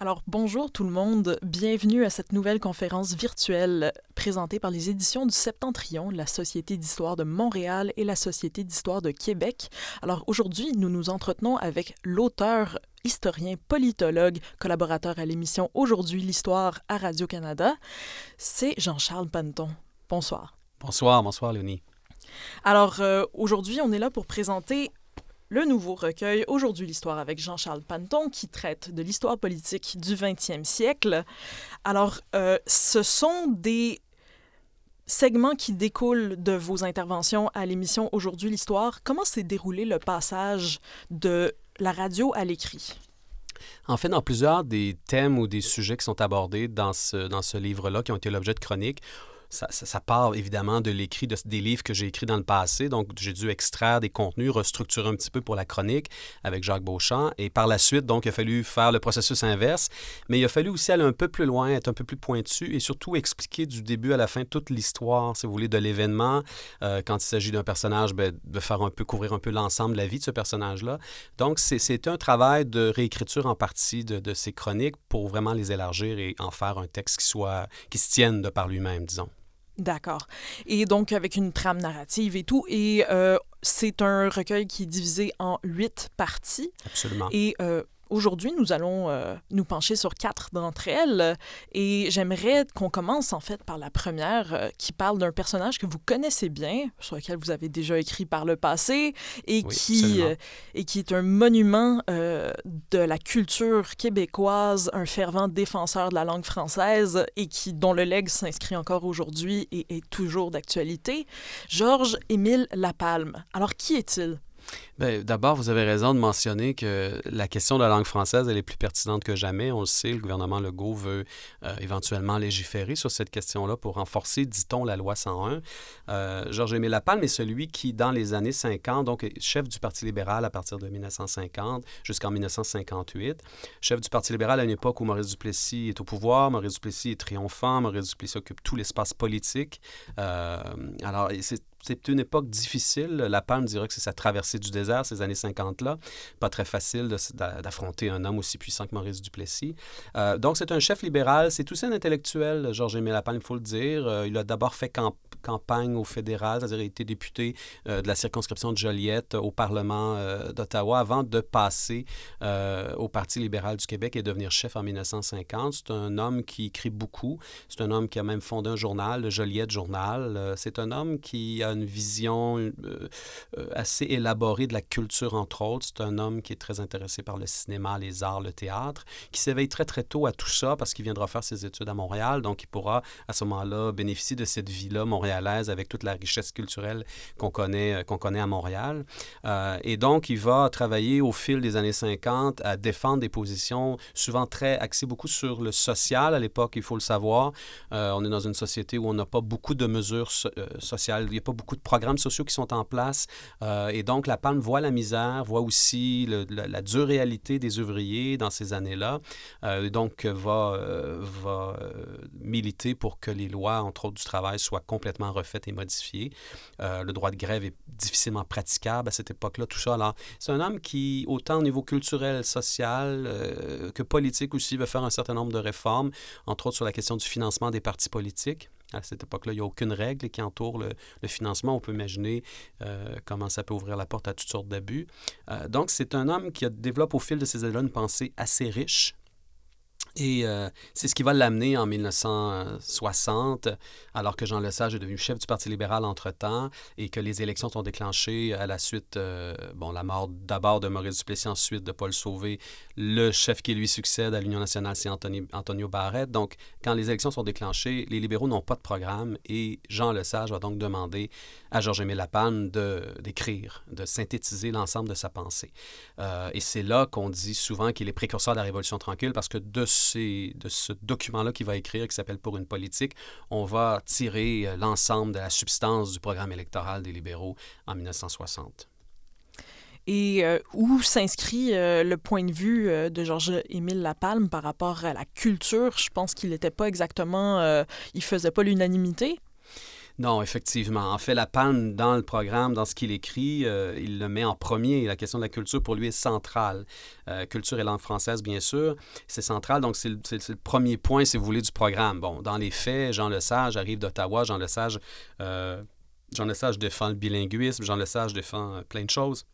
Alors, bonjour tout le monde. Bienvenue à cette nouvelle conférence virtuelle présentée par les éditions du Septentrion, la Société d'histoire de Montréal et la Société d'histoire de Québec. Alors, aujourd'hui, nous nous entretenons avec l'auteur, historien, politologue, collaborateur à l'émission Aujourd'hui l'Histoire à Radio-Canada. C'est Jean-Charles Panton. Bonsoir. Bonsoir Léonie. Alors, aujourd'hui, on est là pour présenter le nouveau recueil « Aujourd'hui l'Histoire » avec Jean-Charles Panton qui traite de l'histoire politique du 20e siècle. Alors, ce sont des segments qui découlent de vos interventions à l'émission « Aujourd'hui l'Histoire ». Comment s'est déroulé le passage de la radio à l'écrit? En fait, dans plusieurs des thèmes ou des sujets qui sont abordés dans ce livre-là, qui ont été l'objet de chroniques, ça part évidemment de l'écrit des livres que j'ai écrits dans le passé. Donc, j'ai dû extraire des contenus, restructurer un petit peu pour la chronique avec Jacques Beauchamp. Et par la suite, donc, il a fallu faire le processus inverse. Mais il a fallu aussi aller un peu plus loin, être un peu plus pointu et surtout expliquer du début à la fin toute l'histoire, si vous voulez, de l'événement. Quand il s'agit d'un personnage, de faire couvrir un peu l'ensemble de la vie de ce personnage-là. Donc, c'est un travail de réécriture en partie de ces chroniques pour vraiment les élargir et en faire un texte qui se tienne de par lui-même, disons. D'accord. Et donc, avec une trame narrative et tout. Et c'est un recueil qui est divisé en 8 parties. Absolument. Et aujourd'hui, nous allons nous pencher sur 4 d'entre elles. Et j'aimerais qu'on commence, en fait, par la première, qui parle d'un personnage que vous connaissez bien, sur lequel vous avez déjà écrit par le passé, et, oui, qui est un monument de la culture québécoise, un fervent défenseur de la langue française, et dont le legs s'inscrit encore aujourd'hui et est toujours d'actualité, Georges-Émile Lapalme. Alors, qui est-il? Bien, d'abord, vous avez raison de mentionner que la question de la langue française, elle est plus pertinente que jamais. On le sait, le gouvernement Legault veut éventuellement légiférer sur cette question-là pour renforcer, dit-on, la loi 101. Georges-Émile Lapalme est celui qui, dans les années 50, donc chef du Parti libéral à partir de 1950 jusqu'en 1958, chef du Parti libéral à une époque où Maurice Duplessis est au pouvoir, Maurice Duplessis est triomphant, Maurice Duplessis occupe tout l'espace politique. Alors, c'est une époque difficile. Lapalme dirait que c'est sa traversée du désert, ces années 50-là. Pas très facile d'affronter un homme aussi puissant que Maurice Duplessis. Donc, c'est un chef libéral. C'est aussi un intellectuel, Georges-Émile Lapalme, il faut le dire. Il a d'abord fait campagne au fédéral, c'est-à-dire il a été député de la circonscription de Joliette au Parlement d'Ottawa avant de passer au Parti libéral du Québec et devenir chef en 1950. C'est un homme qui écrit beaucoup. C'est un homme qui a même fondé un journal, le Joliette Journal. C'est un homme qui a une vision assez élaborée de la culture, entre autres. C'est un homme qui est très intéressé par le cinéma, les arts, le théâtre, qui s'éveille très, très tôt à tout ça parce qu'il viendra faire ses études à Montréal. Donc, il pourra, à ce moment-là, bénéficier de cette vie-là montréalaise avec toute la richesse culturelle qu'on connaît à Montréal. Et donc, il va travailler au fil des années 50 à défendre des positions souvent très axées beaucoup sur le social. À l'époque, il faut le savoir, on est dans une société où on n'a pas beaucoup de mesures sociales. Il n'y a pas beaucoup de programmes sociaux qui sont en place. Et donc, Lapalme voit la misère, voit aussi la dure réalité des ouvriers dans ces années-là. Donc, va militer pour que les lois, entre autres du travail, soient complètement refaites et modifiées. Le droit de grève est difficilement praticable à cette époque-là, tout ça. Alors, c'est un homme qui, autant au niveau culturel, social que politique aussi, veut faire un certain nombre de réformes, entre autres sur la question du financement des partis politiques. À cette époque-là, il n'y a aucune règle qui entoure le financement. On peut imaginer comment ça peut ouvrir la porte à toutes sortes d'abus. Donc, c'est un homme qui développe au fil de ses années-là une pensée assez riche. Et c'est ce qui va l'amener en 1960, alors que Jean Lesage est devenu chef du Parti libéral entre-temps et que les élections sont déclenchées à la suite, la mort d'abord de Maurice Duplessis, ensuite de Paul Sauvé. Le chef qui lui succède à l'Union nationale, c'est Antonio Barrette. Donc, quand les élections sont déclenchées, les libéraux n'ont pas de programme et Jean Lesage va donc demander à Georges-Émile Lapalme d'écrire, de synthétiser l'ensemble de sa pensée. Et c'est là qu'on dit souvent qu'il est précurseur de la Révolution tranquille parce que de ce document-là qu'il va écrire, qui s'appelle « Pour une politique », on va tirer l'ensemble de la substance du programme électoral des libéraux en 1960. Et où s'inscrit le point de vue de Georges-Émile Lapalme par rapport à la culture? Je pense qu'il n'était pas exactement... il faisait pas l'unanimité. Non, effectivement. En fait, la palme, dans le programme, dans ce qu'il écrit, il le met en premier. La question de la culture, pour lui, est centrale. Culture et langue française, bien sûr, c'est central. Donc, c'est le premier point, si vous voulez, du programme. Bon, dans les faits, Jean Lesage arrive d'Ottawa. Jean Lesage défend le bilinguisme. Jean Lesage défend plein de choses.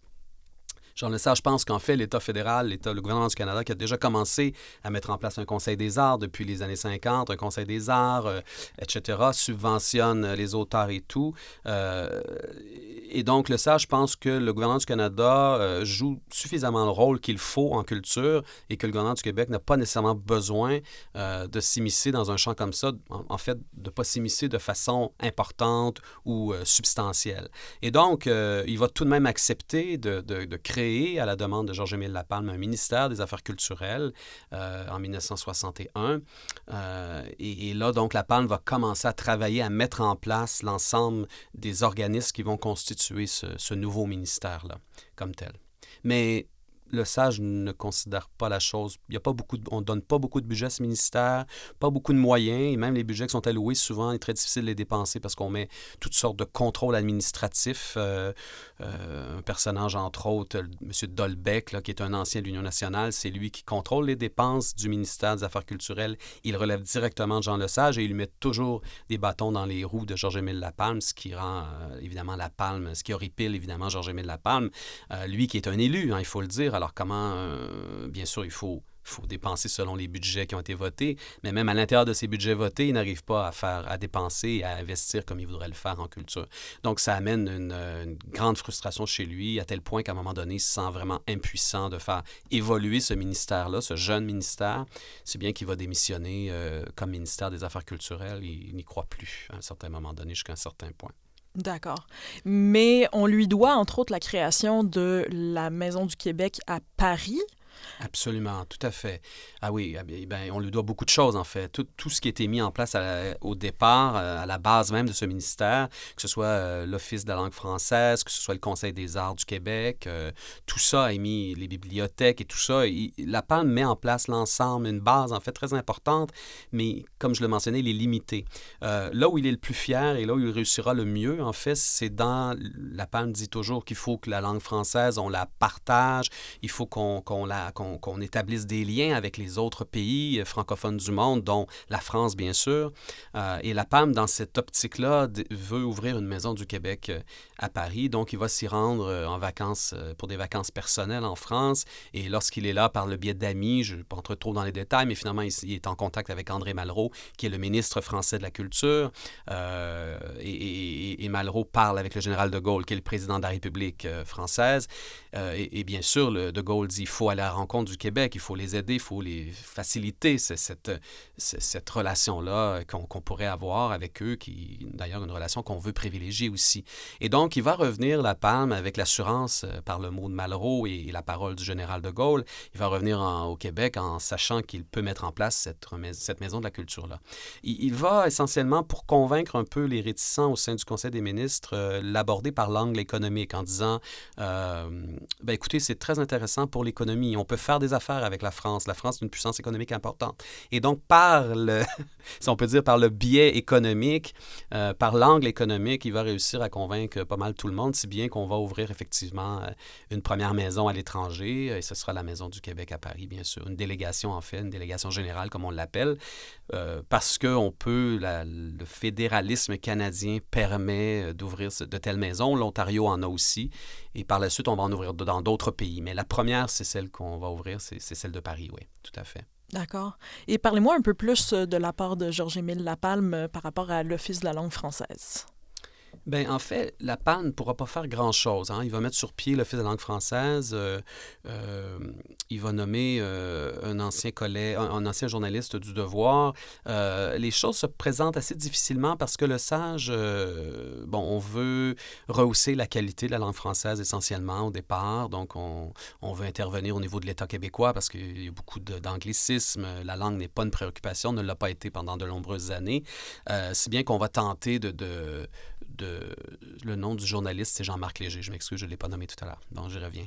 Jean Lesage pense qu'en fait, l'État fédéral, le gouvernement du Canada, qui a déjà commencé à mettre en place un Conseil des arts depuis les années 50, un Conseil des arts, etc., subventionne les auteurs et tout. Et donc, Lesage pense que le gouvernement du Canada joue suffisamment le rôle qu'il faut en culture et que le gouvernement du Québec n'a pas nécessairement besoin de s'immiscer dans un champ comme ça, en fait, de ne pas s'immiscer de façon importante ou substantielle. Et donc, il va tout de même accepter de créer à la demande de Georges-Émile Lapalme un ministère des Affaires culturelles en 1961. Et là, donc, Lapalme va commencer à travailler à mettre en place l'ensemble des organismes qui vont constituer ce nouveau ministère-là, comme tel. Mais Lesage ne considère pas la chose. Il y a pas beaucoup on ne donne pas beaucoup de budget à ce ministère, pas beaucoup de moyens, et même les budgets qui sont alloués, souvent, il est très difficile de les dépenser parce qu'on met toutes sortes de contrôles administratifs. Un personnage, entre autres, M. Dolbeck, là, qui est un ancien de l'Union nationale, c'est lui qui contrôle les dépenses du ministère des Affaires culturelles. Il relève directement de Jean Lesage et il lui met toujours des bâtons dans les roues de Georges-Émile Lapalme, ce qui rend évidemment Lapalme, ce qui horripile évidemment Georges-Émile Lapalme, lui qui est un élu, hein, il faut le dire. Alors comment, bien sûr, il faut dépenser selon les budgets qui ont été votés, mais même à l'intérieur de ces budgets votés, il n'arrive pas à dépenser et à investir comme il voudrait le faire en culture. Donc, ça amène une grande frustration chez lui, à tel point qu'à un moment donné, il se sent vraiment impuissant de faire évoluer ce ministère-là, ce jeune ministère, si bien qu'il va démissionner comme ministère des Affaires culturelles. Il n'y croit plus à un certain moment donné, jusqu'à un certain point. D'accord. Mais on lui doit, entre autres, la création de la Maison du Québec à Paris. Absolument, tout à fait. Ah oui, ben, on lui doit beaucoup de choses, en fait. Tout ce qui a été mis en place au départ, à la base même de ce ministère, que ce soit l'Office de la langue française, que ce soit le Conseil des arts du Québec, tout ça a mis les bibliothèques et tout ça. Lapalme met en place l'ensemble, une base, en fait, très importante, mais comme je le mentionnais, il est limité. Là où il est le plus fier et là où il réussira le mieux, en fait, c'est Lapalme dit toujours qu'il faut que la langue française, on la partage, il faut qu'on établisse des liens avec les autres pays francophones du monde, dont la France, bien sûr. Et Lapalme, dans cette optique-là, veut ouvrir une maison du Québec à Paris. Donc, il va s'y rendre en vacances, pour des vacances personnelles en France. Et lorsqu'il est là, par le biais d'amis, je ne vais pas entrer trop dans les détails, mais finalement, il est en contact avec André Malraux, qui est le ministre français de la Culture. Et Malraux parle avec le général de Gaulle, qui est le président de la République française. Et bien sûr, de Gaulle dit qu'il faut aller à la rencontre du Québec, il faut les aider, il faut les faciliter, cette relation-là qu'on pourrait avoir avec eux, qui d'ailleurs une relation qu'on veut privilégier aussi. Et donc, il va revenir, Lapalme, avec l'assurance par le mot de Malraux et la parole du général de Gaulle, il va revenir au Québec en sachant qu'il peut mettre en place cette maison de la culture-là. Il va essentiellement, pour convaincre un peu les réticents au sein du Conseil des ministres, l'aborder par l'angle économique en disant ben écoutez, c'est très intéressant pour l'économie. On peut faire des affaires avec la France. La France est une puissance économique importante. Et donc, si on peut dire par le biais économique, par l'angle économique, il va réussir à convaincre pas mal tout le monde, si bien qu'on va ouvrir effectivement une première maison à l'étranger, et ce sera la Maison du Québec à Paris, bien sûr. Une délégation, en fait, une délégation générale, comme on l'appelle, parce que le fédéralisme canadien permet d'ouvrir de telles maisons. L'Ontario en a aussi. Et par la suite, on va en ouvrir dans d'autres pays. Mais la première, c'est celle qu'on va ouvrir, c'est celle de Paris, oui, tout à fait. D'accord. Et parlez-moi un peu plus de la part de Georges-Émile Lapalme par rapport à l'Office de la langue française. Bien, en fait, Lapalme ne pourra pas faire grand-chose. Hein. Il va mettre sur pied l'Office de la langue française. Il va nommer un ancien journaliste du Devoir. Les choses se présentent assez difficilement parce que Lesage, on veut rehausser la qualité de la langue française essentiellement au départ. Donc, on veut intervenir au niveau de l'État québécois parce qu'il y a beaucoup d'anglicisme. La langue n'est pas une préoccupation, ne l'a pas été pendant de nombreuses années. Si bien qu'on va tenter le nom du journaliste, c'est Jean-Marc Léger. Je m'excuse, je ne l'ai pas nommé tout à l'heure. Donc, j'y reviens.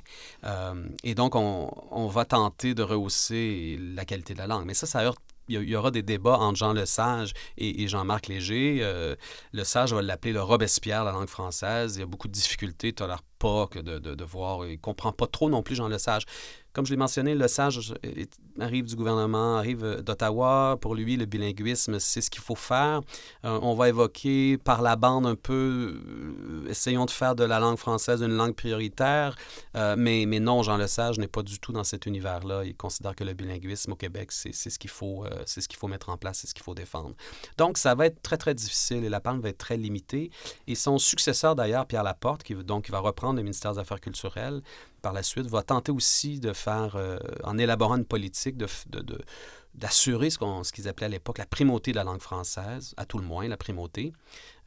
Et donc, on va tenter de rehausser la qualité de la langue. Mais ça heurte il y aura des débats entre Jean Lesage et Jean-Marc Léger. Lesage va l'appeler le Robespierre de la langue française. Il y a beaucoup de difficultés, il ne tolère pas que de voir. Il ne comprend pas trop non plus Jean Lesage. Comme je l'ai mentionné, Lesage arrive du gouvernement, arrive d'Ottawa. Pour lui, le bilinguisme, c'est ce qu'il faut faire. On va évoquer par la bande un peu, essayons de faire de la langue française une langue prioritaire. Mais non, Jean Lesage n'est pas du tout dans cet univers-là. Il considère que le bilinguisme au Québec, c'est ce qu'il faut mettre en place, c'est ce qu'il faut défendre. Donc, ça va être très, très difficile et la palme va être très limitée. Et son successeur, d'ailleurs, Pierre Laporte, qui va reprendre le ministère des Affaires culturelles, par la suite, va tenter aussi de faire, en élaborant une politique, d'assurer ce qu'ils appelaient à l'époque la primauté de la langue française, à tout le moins la primauté,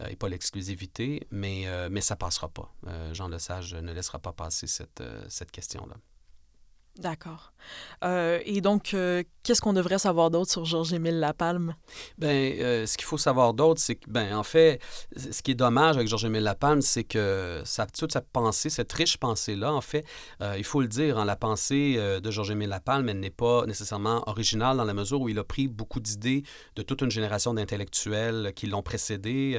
et pas l'exclusivité, mais ça ne passera pas. Jean Lesage ne laissera pas passer cette question-là. D'accord. Et donc, qu'est-ce qu'on devrait savoir d'autre sur Georges-Émile Lapalme? Ce qu'il faut savoir d'autre, c'est que, en fait, ce qui est dommage avec Georges-Émile Lapalme, c'est que toute sa pensée, cette riche pensée-là, en fait, il faut le dire, la pensée de Georges-Émile Lapalme, elle n'est pas nécessairement originale dans la mesure où il a pris beaucoup d'idées de toute une génération d'intellectuels qui l'ont précédé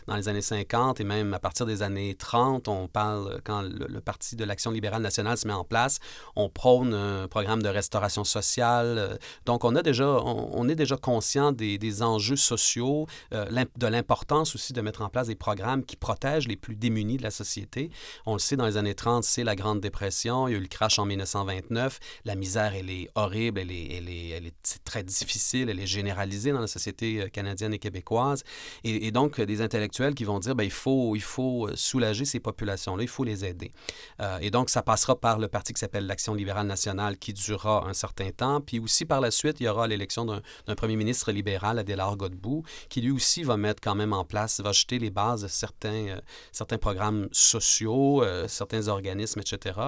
dans les années 50 et même à partir des années 30. On parle, quand le Parti de l'Action libérale nationale se met en place, on prône un programme de restauration sociale. Donc, on est déjà conscient des enjeux sociaux, de l'importance aussi de mettre en place des programmes qui protègent les plus démunis de la société. On le sait, dans les années 30, c'est la Grande Dépression. Il y a eu le crash en 1929. La misère, elle est horrible, c'est très difficile, elle est généralisée dans la société canadienne et québécoise. Et donc, des intellectuels qui vont dire, il faut soulager ces populations-là, il faut les aider. Et donc, ça passera par le parti qui s'appelle l'Action libérale nationale qui durera un certain temps. Puis aussi, par la suite, il y aura l'élection d'un premier ministre libéral, Adélard Godbout, qui lui aussi va mettre quand même en place, va jeter les bases de certains programmes sociaux, certains organismes, etc.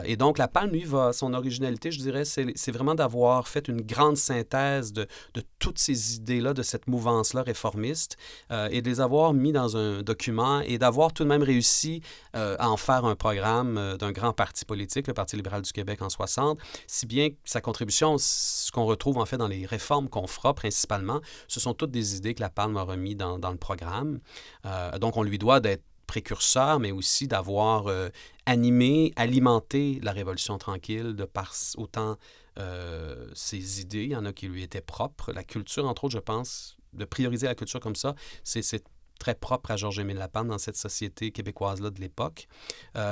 Et donc, la Palme, lui, son originalité, je dirais, c'est vraiment d'avoir fait une grande synthèse de toutes ces idées-là, de cette mouvance-là réformiste, et de les avoir mis dans un document et d'avoir tout de même réussi à en faire un programme d'un grand parti politique, le Parti libéral du Québec en 60, si bien que sa contribution, ce qu'on retrouve en fait dans les réformes qu'on fera principalement, ce sont toutes des idées que la Palme a remis dans le programme. Donc, on lui doit d'être précurseur, mais aussi d'avoir alimenté la Révolution tranquille de par autant ses idées. Il y en a qui lui étaient propres. La culture, entre autres, je pense, de prioriser la culture comme ça, c'est très propre à Georges-Émile Lapalme dans cette société québécoise-là de l'époque,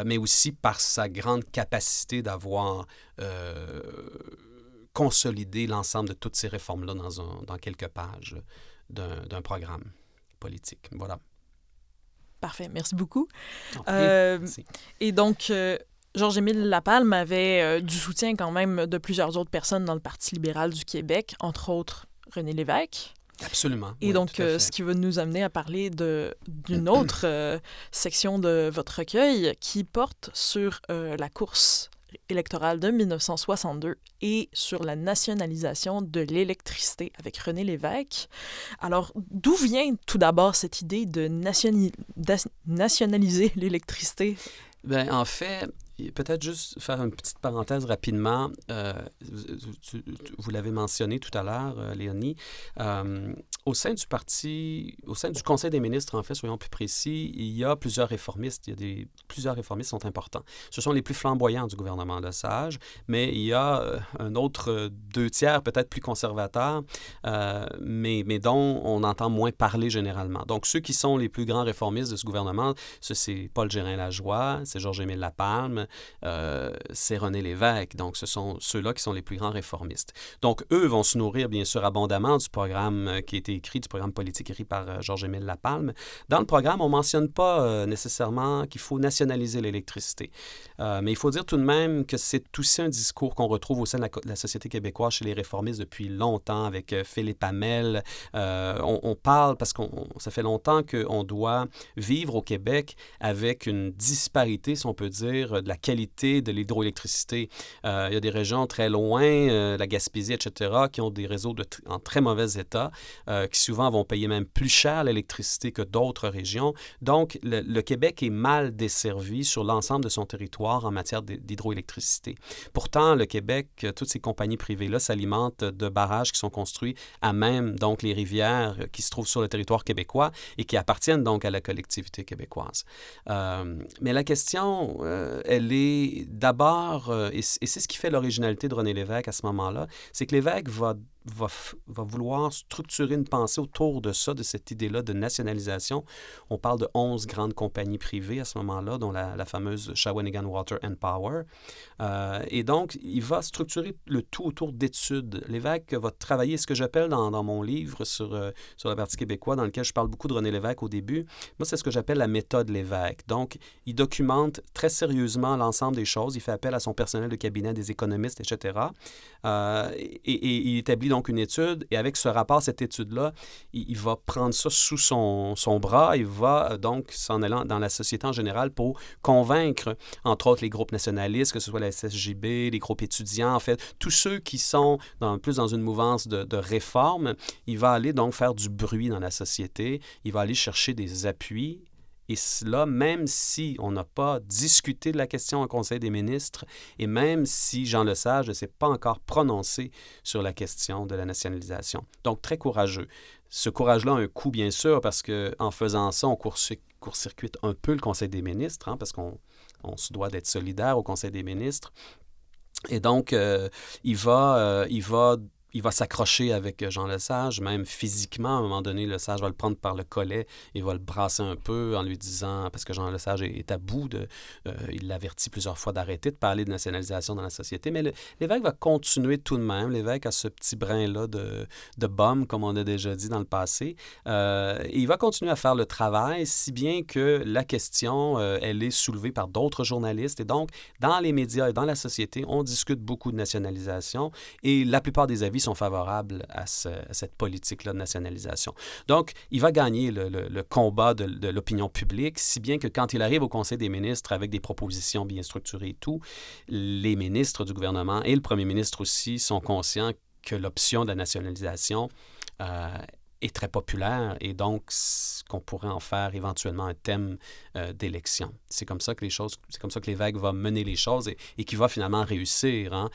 mais aussi par sa grande capacité d'avoir consolidé l'ensemble de toutes ces réformes-là dans quelques pages d'un programme politique. Voilà. Parfait, merci beaucoup. Merci. Et donc, Georges-Émile Lapalme avait du soutien quand même de plusieurs autres personnes dans le Parti libéral du Québec, entre autres René Lévesque. Absolument. Et oui, donc, ce qui va nous amener à parler d'une autre section de votre recueil qui porte sur la course électorale de 1962 et sur la nationalisation de l'électricité avec René Lévesque. Alors, d'où vient tout d'abord cette idée de nationaliser l'électricité? En fait, peut-être juste faire une petite parenthèse rapidement. Vous l'avez mentionné tout à l'heure, Léonie. Au sein du Conseil des ministres, en fait, soyons plus précis, il y a plusieurs réformistes. Plusieurs réformistes sont importants. Ce sont les plus flamboyants du gouvernement Lesage, mais il y a un autre 2/3 peut-être plus conservateurs, mais dont on entend moins parler généralement. Donc, ceux qui sont les plus grands réformistes de ce gouvernement, c'est Paul Gérin-Lajoie, c'est Georges-Émile Lapalme, c'est René Lévesque. Donc, ce sont ceux-là qui sont les plus grands réformistes. Donc, eux vont se nourrir, bien sûr, abondamment du programme qui a été écrit, du programme politique écrit par Georges-Émile Lapalme. Dans le programme, on ne mentionne pas nécessairement qu'il faut nationaliser l'électricité. Mais il faut dire tout de même que c'est aussi un discours qu'on retrouve au sein de la société québécoise chez les réformistes depuis longtemps, avec Philippe Hamel. On parle, parce que ça fait longtemps qu'on doit vivre au Québec avec une disparité, si on peut dire, de la qualité de l'hydroélectricité. Il y a des régions très loin, la Gaspésie, etc., qui ont des réseaux en très mauvais état, qui souvent vont payer même plus cher l'électricité que d'autres régions. Donc, le Québec est mal desservi sur l'ensemble de son territoire en matière d'hydroélectricité. Pourtant, le Québec, toutes ces compagnies privées-là s'alimentent de barrages qui sont construits à même donc les rivières qui se trouvent sur le territoire québécois et qui appartiennent donc à la collectivité québécoise. Mais la question, elle est d'abord, et c'est ce qui fait l'originalité de René Lévesque à ce moment-là, c'est que Lévesque va vouloir structurer une pensée autour de ça, de cette idée-là de nationalisation. On parle de 11 grandes compagnies privées à ce moment-là, dont la fameuse Shawinigan Water and Power. Et donc, il va structurer le tout autour d'études. Lévesque va travailler ce que j'appelle dans mon livre sur le Parti québécois, dans lequel je parle beaucoup de René Lévesque au début. Moi, c'est ce que j'appelle la méthode Lévesque. Donc, il documente très sérieusement l'ensemble des choses. Il fait appel à son personnel de cabinet, des économistes, etc. Et il établit donc une étude, et avec ce rapport, cette étude-là, il va prendre ça sous son bras, il va donc s'en aller dans la société en général pour convaincre, entre autres, les groupes nationalistes, que ce soit la SSJB, les groupes étudiants, en fait, tous ceux qui sont plus dans une mouvance de réforme. Il va aller donc faire du bruit dans la société, il va aller chercher des appuis. Et cela, même si on n'a pas discuté de la question au Conseil des ministres et même si Jean Lesage ne s'est pas encore prononcé sur la question de la nationalisation. Donc, très courageux. Ce courage-là a un coût, bien sûr, parce qu'en faisant ça, on court-circuite un peu le Conseil des ministres, parce qu'on se doit d'être solidaire au Conseil des ministres. Et donc, il va s'accrocher avec Jean Lesage, même physiquement. À un moment donné, Lesage va le prendre par le collet et va le brasser un peu en lui disant, parce que Jean Lesage est à bout, il l'avertit plusieurs fois d'arrêter de parler de nationalisation dans la société. Mais l'évêque va continuer tout de même. L'évêque a ce petit brin-là de bum, comme on a déjà dit dans le passé. Et il va continuer à faire le travail, si bien que la question, elle est soulevée par d'autres journalistes. Et donc, dans les médias et dans la société, on discute beaucoup de nationalisation et la plupart des avis sont favorables à cette politique-là de nationalisation. Donc, il va gagner le combat de l'opinion publique, si bien que quand il arrive au Conseil des ministres avec des propositions bien structurées et tout, les ministres du gouvernement et le premier ministre aussi sont conscients que l'option de la nationalisation est très populaire et donc qu'on pourrait en faire éventuellement un thème d'élection. C'est comme ça que Lévesque va mener les choses et qui va finalement réussir,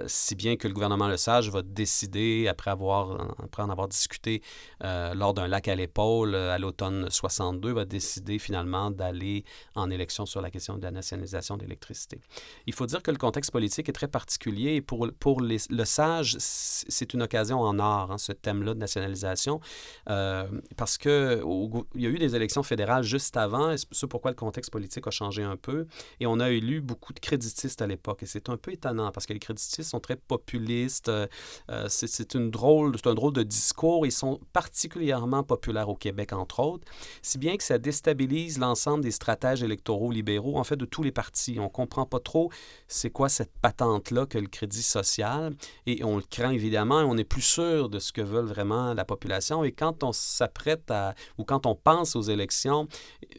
si bien que le gouvernement Lesage va décider, après en avoir discuté lors d'un lac à l'épaule à l'automne 62, va décider finalement d'aller en élection sur la question de la nationalisation de l'électricité. Il faut dire que le contexte politique est très particulier et pour Lesage, c'est une occasion en or, ce thème-là de nationalisation. Parce qu'il y a eu des élections fédérales juste avant, et c'est ça pourquoi le contexte politique a changé un peu, et on a élu beaucoup de créditistes à l'époque, et c'est un peu étonnant, parce que les créditistes sont très populistes, c'est un drôle de discours, ils sont particulièrement populaires au Québec, entre autres, si bien que ça déstabilise l'ensemble des stratèges électoraux libéraux, en fait, de tous les partis. On ne comprend pas trop c'est quoi cette patente-là que le crédit social, et on le craint évidemment, et on n'est plus sûr de ce que veulent vraiment la population. Et quand on s'apprête ou quand on pense aux élections,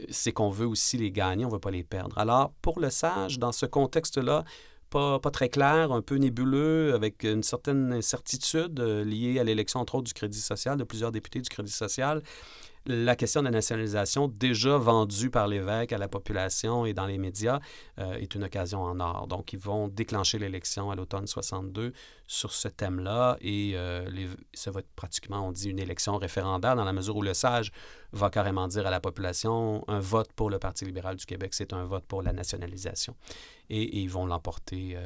c'est qu'on veut aussi les gagner, on ne veut pas les perdre. Alors, pour Lesage, dans ce contexte-là, pas très clair, un peu nébuleux, avec une certaine incertitude liée à l'élection, entre autres, du Crédit social, de plusieurs députés du Crédit social, la question de la nationalisation, déjà vendue par l'évêque à la population et dans les médias, est une occasion en or. Donc, ils vont déclencher l'élection à l'automne 62 sur ce thème-là et ça va être pratiquement, on dit, une élection référendaire dans la mesure où Lesage va carrément dire à la population un vote pour le Parti libéral du Québec, c'est un vote pour la nationalisation. Et ils vont l'emporter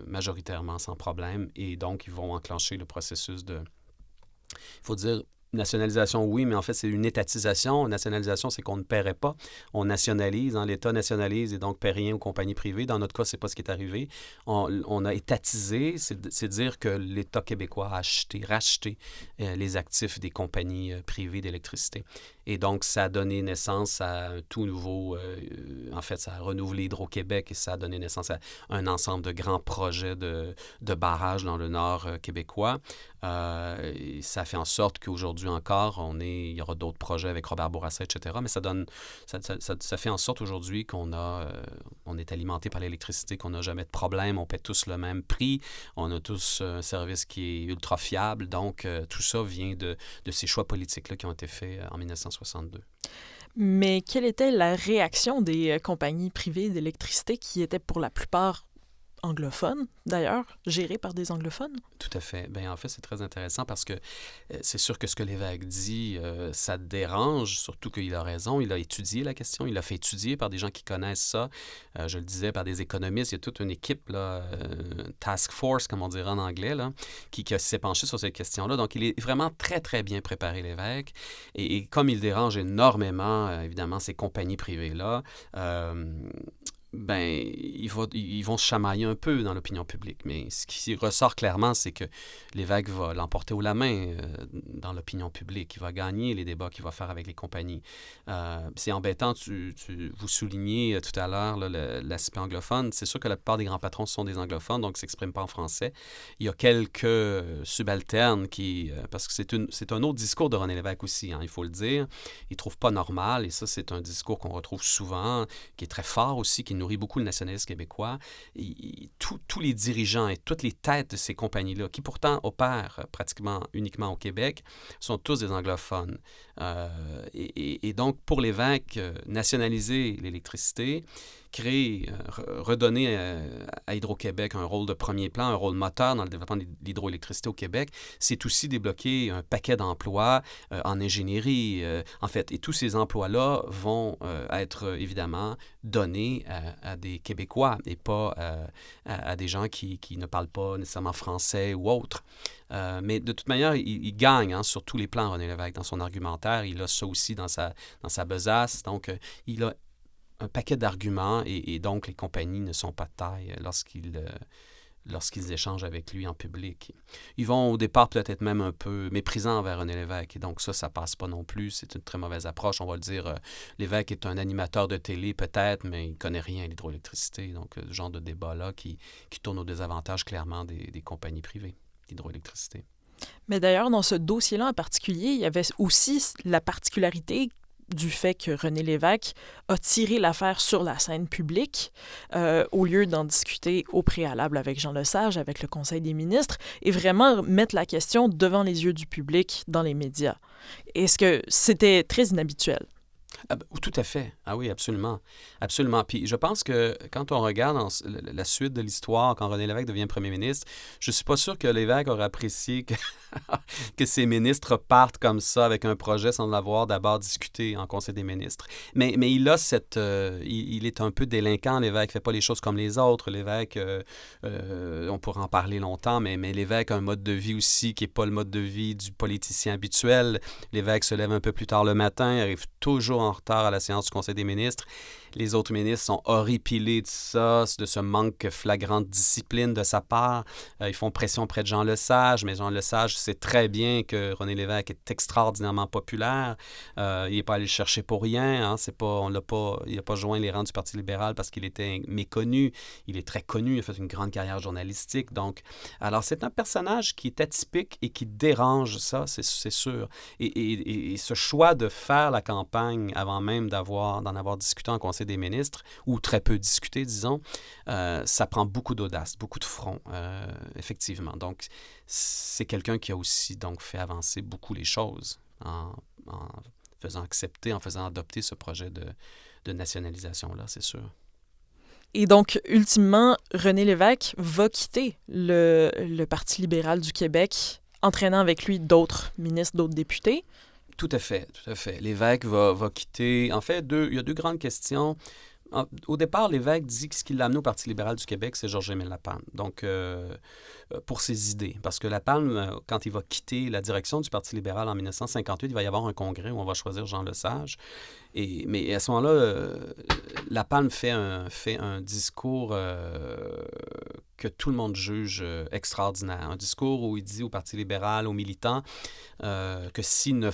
majoritairement sans problème et donc ils vont enclencher le processus de... Il faut dire... Nationalisation, oui, mais en fait, c'est une étatisation. Nationalisation, c'est qu'on ne paierait pas. On nationalise, l'État nationalise et donc paie rien aux compagnies privées. Dans notre cas, c'est pas ce qui est arrivé. On a étatisé, c'est dire que l'État québécois a racheté les actifs des compagnies privées d'électricité. Et donc, ça a donné naissance à un tout nouveau... en fait, ça a renouvelé Hydro-Québec et ça a donné naissance à un ensemble de grands projets de barrages dans le nord québécois. Et ça fait en sorte qu'aujourd'hui, aujourd'hui encore. Il y aura d'autres projets avec Robert Bourassa, etc. Mais ça fait en sorte aujourd'hui on est alimenté par l'électricité, qu'on n'a jamais de problème, on paie tous le même prix, on a tous un service qui est ultra fiable. Donc, tout ça vient de ces choix politiques-là qui ont été faits en 1962. Mais quelle était la réaction des compagnies privées d'électricité qui étaient pour la plupart anglophones, d'ailleurs, gérées par des anglophones? Tout à fait. Bien, en fait, c'est très intéressant parce que c'est sûr que ce que l'évêque dit, ça dérange, surtout qu'il a raison. Il a étudié la question, il l'a fait étudier par des gens qui connaissent ça. Je le disais, par des économistes. Il y a toute une équipe, là, task force, comme on dirait en anglais, là, qui s'est penchée sur cette question-là. Donc, il est vraiment très, très bien préparé, l'évêque. Et comme il dérange énormément, évidemment, ces compagnies privées-là, ils vont se chamailler un peu dans l'opinion publique. Mais ce qui ressort clairement, c'est que l'évêque va l'emporter haut la main dans l'opinion publique. Il va gagner les débats qu'il va faire avec les compagnies. C'est embêtant, vous soulignez tout à l'heure là, l'aspect anglophone. C'est sûr que la plupart des grands patrons sont des anglophones, donc ils ne s'expriment pas en français. Il y a quelques subalternes parce que c'est un autre discours de René Lévesque aussi, hein, il faut le dire. Il ne trouve pas normal, et ça, c'est un discours qu'on retrouve souvent, qui est très fort aussi, qui nourrit beaucoup le nationalisme québécois. Tous les dirigeants et toutes les têtes de ces compagnies-là, qui pourtant opèrent pratiquement uniquement au Québec, sont tous des anglophones. Et donc, pour l'évêque, nationaliser l'électricité, redonner à Hydro-Québec un rôle de premier plan, un rôle moteur dans le développement de l'hydroélectricité au Québec, c'est aussi débloquer un paquet d'emplois en ingénierie, en fait. Et tous ces emplois-là vont être évidemment donnés à des Québécois et pas à des gens qui ne parlent pas nécessairement français ou autre. Mais de toute manière, il gagne sur tous les plans, René Lévesque, dans son argumentaire. Il a ça aussi dans sa besace. Donc, il a un paquet d'arguments et donc les compagnies ne sont pas de taille lorsqu'ils échangent avec lui en public. Ils vont au départ peut-être même un peu méprisants envers René Lévesque et donc ça passe pas non plus. C'est une très mauvaise approche. On va le dire, Lévesque est un animateur de télé peut-être, mais il connaît rien à l'hydroélectricité. Donc, ce genre de débat-là qui tourne au désavantage clairement des compagnies privées d'hydroélectricité. Mais d'ailleurs, dans ce dossier-là en particulier, il y avait aussi la particularité du fait que René Lévesque a tiré l'affaire sur la scène publique au lieu d'en discuter au préalable avec Jean Lesage, avec le Conseil des ministres, et vraiment mettre la question devant les yeux du public dans les médias. Est-ce que c'était très inhabituel? Tout à fait. Ah oui, absolument. Absolument. Puis je pense que quand on regarde la suite de l'histoire, quand René Lévesque devient premier ministre, je suis pas sûr que Lévesque aurait apprécié que ses ministres partent comme ça avec un projet sans l'avoir d'abord discuté en Conseil des ministres. Mais il a il est un peu délinquant, Lévesque, fait pas les choses comme les autres. Lévesque, on pourrait en parler longtemps, mais Lévesque a un mode de vie aussi qui est pas le mode de vie du politicien habituel. Lévesque se lève un peu plus tard le matin, il arrive toujours en retard à la séance du Conseil des ministres. Les autres ministres sont horripilés de ça, de ce manque flagrant de discipline de sa part. Ils font pression auprès de Jean Lesage, mais Jean Lesage sait très bien que René Lévesque est extraordinairement populaire. Il n'est pas allé le chercher pour rien. Hein. Il n'a pas joint les rangs du Parti libéral parce qu'il était méconnu. Il est très connu, il a fait une grande carrière journalistique. Donc, alors, c'est un personnage qui est atypique et qui dérange ça, c'est sûr. Et ce choix de faire la campagne avant même d'en avoir discuté en Conseil des ministres, ou très peu discuté, disons, ça prend beaucoup d'audace, beaucoup de front, effectivement. Donc, c'est quelqu'un qui a aussi donc fait avancer beaucoup les choses en faisant accepter, en faisant adopter ce projet de nationalisation-là, c'est sûr. Et donc, ultimement, René Lévesque va quitter le Parti libéral du Québec, entraînant avec lui d'autres ministres, d'autres députés. Tout à fait, tout à fait. L'évêque va quitter... En fait, il y a deux grandes questions. Au départ, l'évêque dit que ce qui l'a amené au Parti libéral du Québec, c'est Georges-Émile Lapalme. Donc, pour ses idées. Parce que Lapalme, quand il va quitter la direction du Parti libéral en 1958, il va y avoir un congrès où on va choisir Jean Lesage. Mais à ce moment-là, Lapalme fait un discours que tout le monde juge extraordinaire. Un discours où il dit au Parti libéral, aux militants, que s'ils ne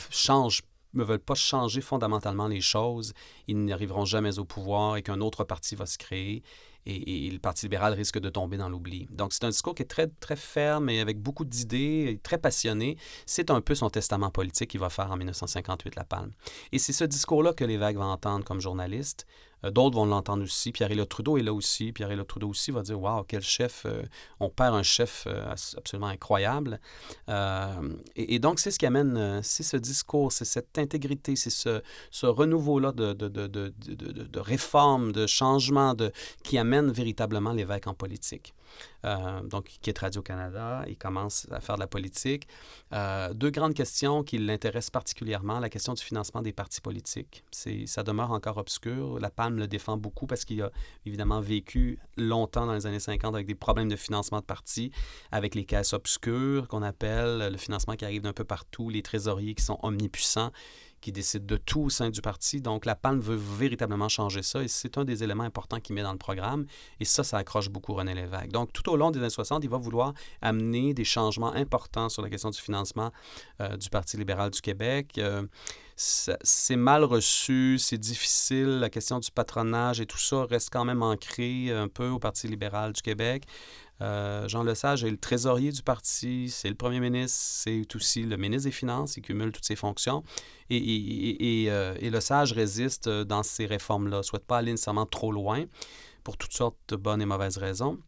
veulent pas changer fondamentalement les choses, ils n'arriveront jamais au pouvoir et qu'un autre parti va se créer. et le Parti libéral risque de tomber dans l'oubli. Donc, c'est un discours qui est très, très ferme et avec beaucoup d'idées, très passionné. C'est un peu son testament politique qu'il va faire en 1958, La Palme. Et c'est ce discours-là que Lévesque va entendre comme journaliste. D'autres vont l'entendre aussi. Pierre-Éliott Trudeau est là aussi. Pierre-Éliott Trudeau aussi va dire « Wow, quel chef! On perd un chef absolument incroyable. » Et donc, c'est ce qui amène, c'est ce discours, c'est cette intégrité, c'est ce renouveau-là de réforme, de changement, qui amène véritablement Lévesque en politique. Donc, il quitte Radio-Canada, il commence à faire de la politique. Deux grandes questions qui l'intéressent particulièrement, la question du financement des partis politiques. Ça demeure encore obscur. La Palme le défend beaucoup parce qu'il a évidemment vécu longtemps dans les années 50 avec des problèmes de financement de partis, avec les caisses obscures qu'on appelle, le financement qui arrive d'un peu partout, les trésoriers qui sont omnipuissants, qui décide de tout au sein du parti. Donc, La Palme veut véritablement changer ça et c'est un des éléments importants qu'il met dans le programme. Et ça accroche beaucoup René Lévesque. Donc, tout au long des années 60, il va vouloir amener des changements importants sur la question du financement du Parti libéral du Québec. C'est mal reçu, c'est difficile. La question du patronage et tout ça reste quand même ancré un peu au Parti libéral du Québec. Jean Lesage est le trésorier du parti, c'est le premier ministre, c'est aussi le ministre des Finances, il cumule toutes ses fonctions. Et Lesage résiste dans ces réformes-là, ne souhaite pas aller nécessairement trop loin pour toutes sortes de bonnes et mauvaises raisons.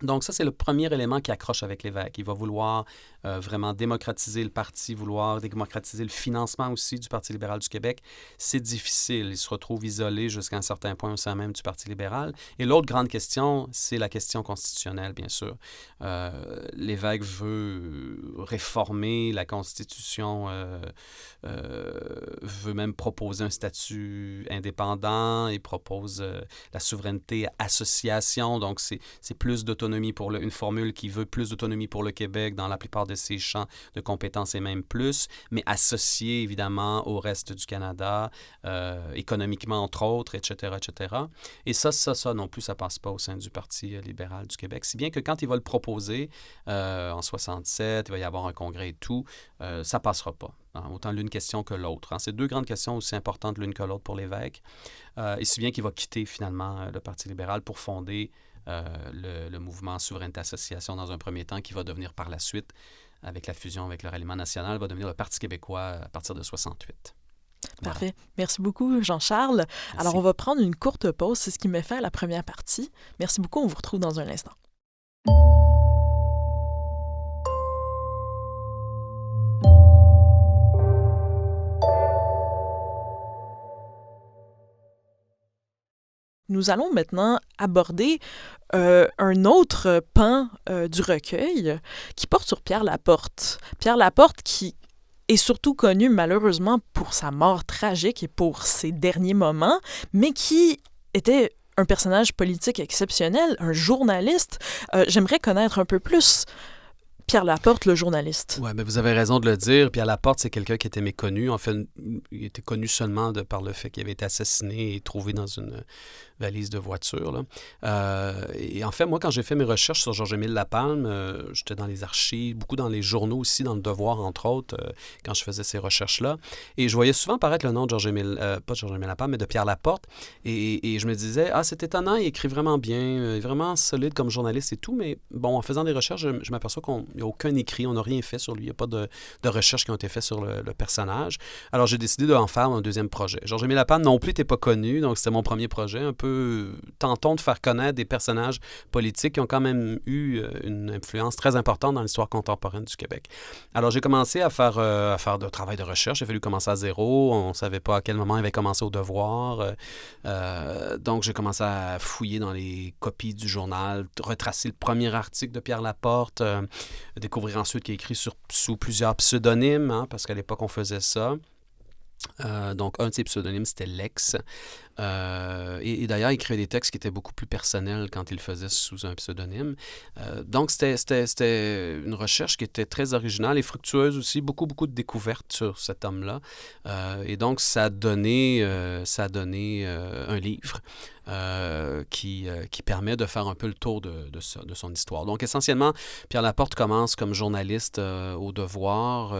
Donc ça, c'est le premier élément qui accroche avec Lévesque. Il va vouloir vraiment démocratiser le parti, vouloir démocratiser le financement aussi du Parti libéral du Québec. C'est difficile. Il se retrouve isolé jusqu'à un certain point au sein même du Parti libéral. Et l'autre grande question, c'est la question constitutionnelle, bien sûr. Lévesque veut réformer la Constitution, veut même proposer un statut indépendant et propose la souveraineté association. Donc, c'est plus d'autonomie pour une formule qui veut plus d'autonomie pour le Québec dans la plupart de ses champs de compétences et même plus, mais associé évidemment au reste du Canada, économiquement entre autres, etc., etc. Et ça non plus, ça passe pas au sein du Parti libéral du Québec. Si bien que quand il va le proposer en 67, il va y avoir un congrès et tout, ça passera pas. Autant l'une question que l'autre. C'est deux grandes questions aussi importantes l'une que l'autre pour Lévesque. Et si bien qu'il va quitter finalement le Parti libéral pour fonder le mouvement Souveraineté Association dans un premier temps, qui va devenir par la suite, avec la fusion avec le Ralliement national, va devenir le Parti québécois à partir de 68. Parfait. Voilà. Merci beaucoup, Jean-Charles. Merci. Alors, on va prendre une courte pause. C'est ce qui met fin à la première partie. Merci beaucoup. On vous retrouve dans un instant. Nous allons maintenant aborder un autre pan du recueil qui porte sur Pierre Laporte. Pierre Laporte qui est surtout connu malheureusement pour sa mort tragique et pour ses derniers moments, mais qui était un personnage politique exceptionnel, un journaliste. J'aimerais connaître un peu plus Pierre Laporte, le journaliste. Oui, mais vous avez raison de le dire. Pierre Laporte, c'est quelqu'un qui était méconnu. En fait, il était connu seulement par le fait qu'il avait été assassiné et trouvé dans une valise de voiture, là. Et en fait, moi, quand j'ai fait mes recherches sur Georges-Émile Lapalme, j'étais dans les archives, beaucoup dans les journaux aussi, dans Le Devoir, entre autres, quand je faisais ces recherches-là. Et je voyais souvent apparaître le nom de Georges-Émile, pas de Georges-Émile Lapalme, mais de Pierre Laporte. Et je me disais, c'est étonnant, il écrit vraiment bien, il est vraiment solide comme journaliste et tout, mais bon, en faisant des recherches, je m'aperçois qu'il n'y a aucun écrit, on n'a rien fait sur lui, il n'y a pas de recherches qui ont été faites sur le personnage. Alors, j'ai décidé d'en faire un deuxième projet. Georges-Émile Lapalme non plus n'était pas connu, donc c'était mon premier projet, un peu tentons de faire connaître des personnages politiques qui ont quand même eu une influence très importante dans l'histoire contemporaine du Québec. Alors, j'ai commencé à faire de travail de recherche. Il a fallu commencer à zéro. On ne savait pas à quel moment il avait commencé au Devoir. Donc, j'ai commencé à fouiller dans les copies du journal, retracer le premier article de Pierre Laporte, découvrir ensuite qu'il a écrit sous plusieurs pseudonymes, parce qu'à l'époque, on faisait ça. Donc, un de ses pseudonymes, c'était Lex. Et d'ailleurs, il écrivait des textes qui étaient beaucoup plus personnels quand il le faisait sous un pseudonyme. Donc, c'était une recherche qui était très originale et fructueuse aussi, beaucoup de découvertes sur cet homme-là. Et donc, ça a donné un livre qui permet de faire un peu le tour de son histoire. Donc, essentiellement, Pierre Laporte commence comme journaliste au Devoir.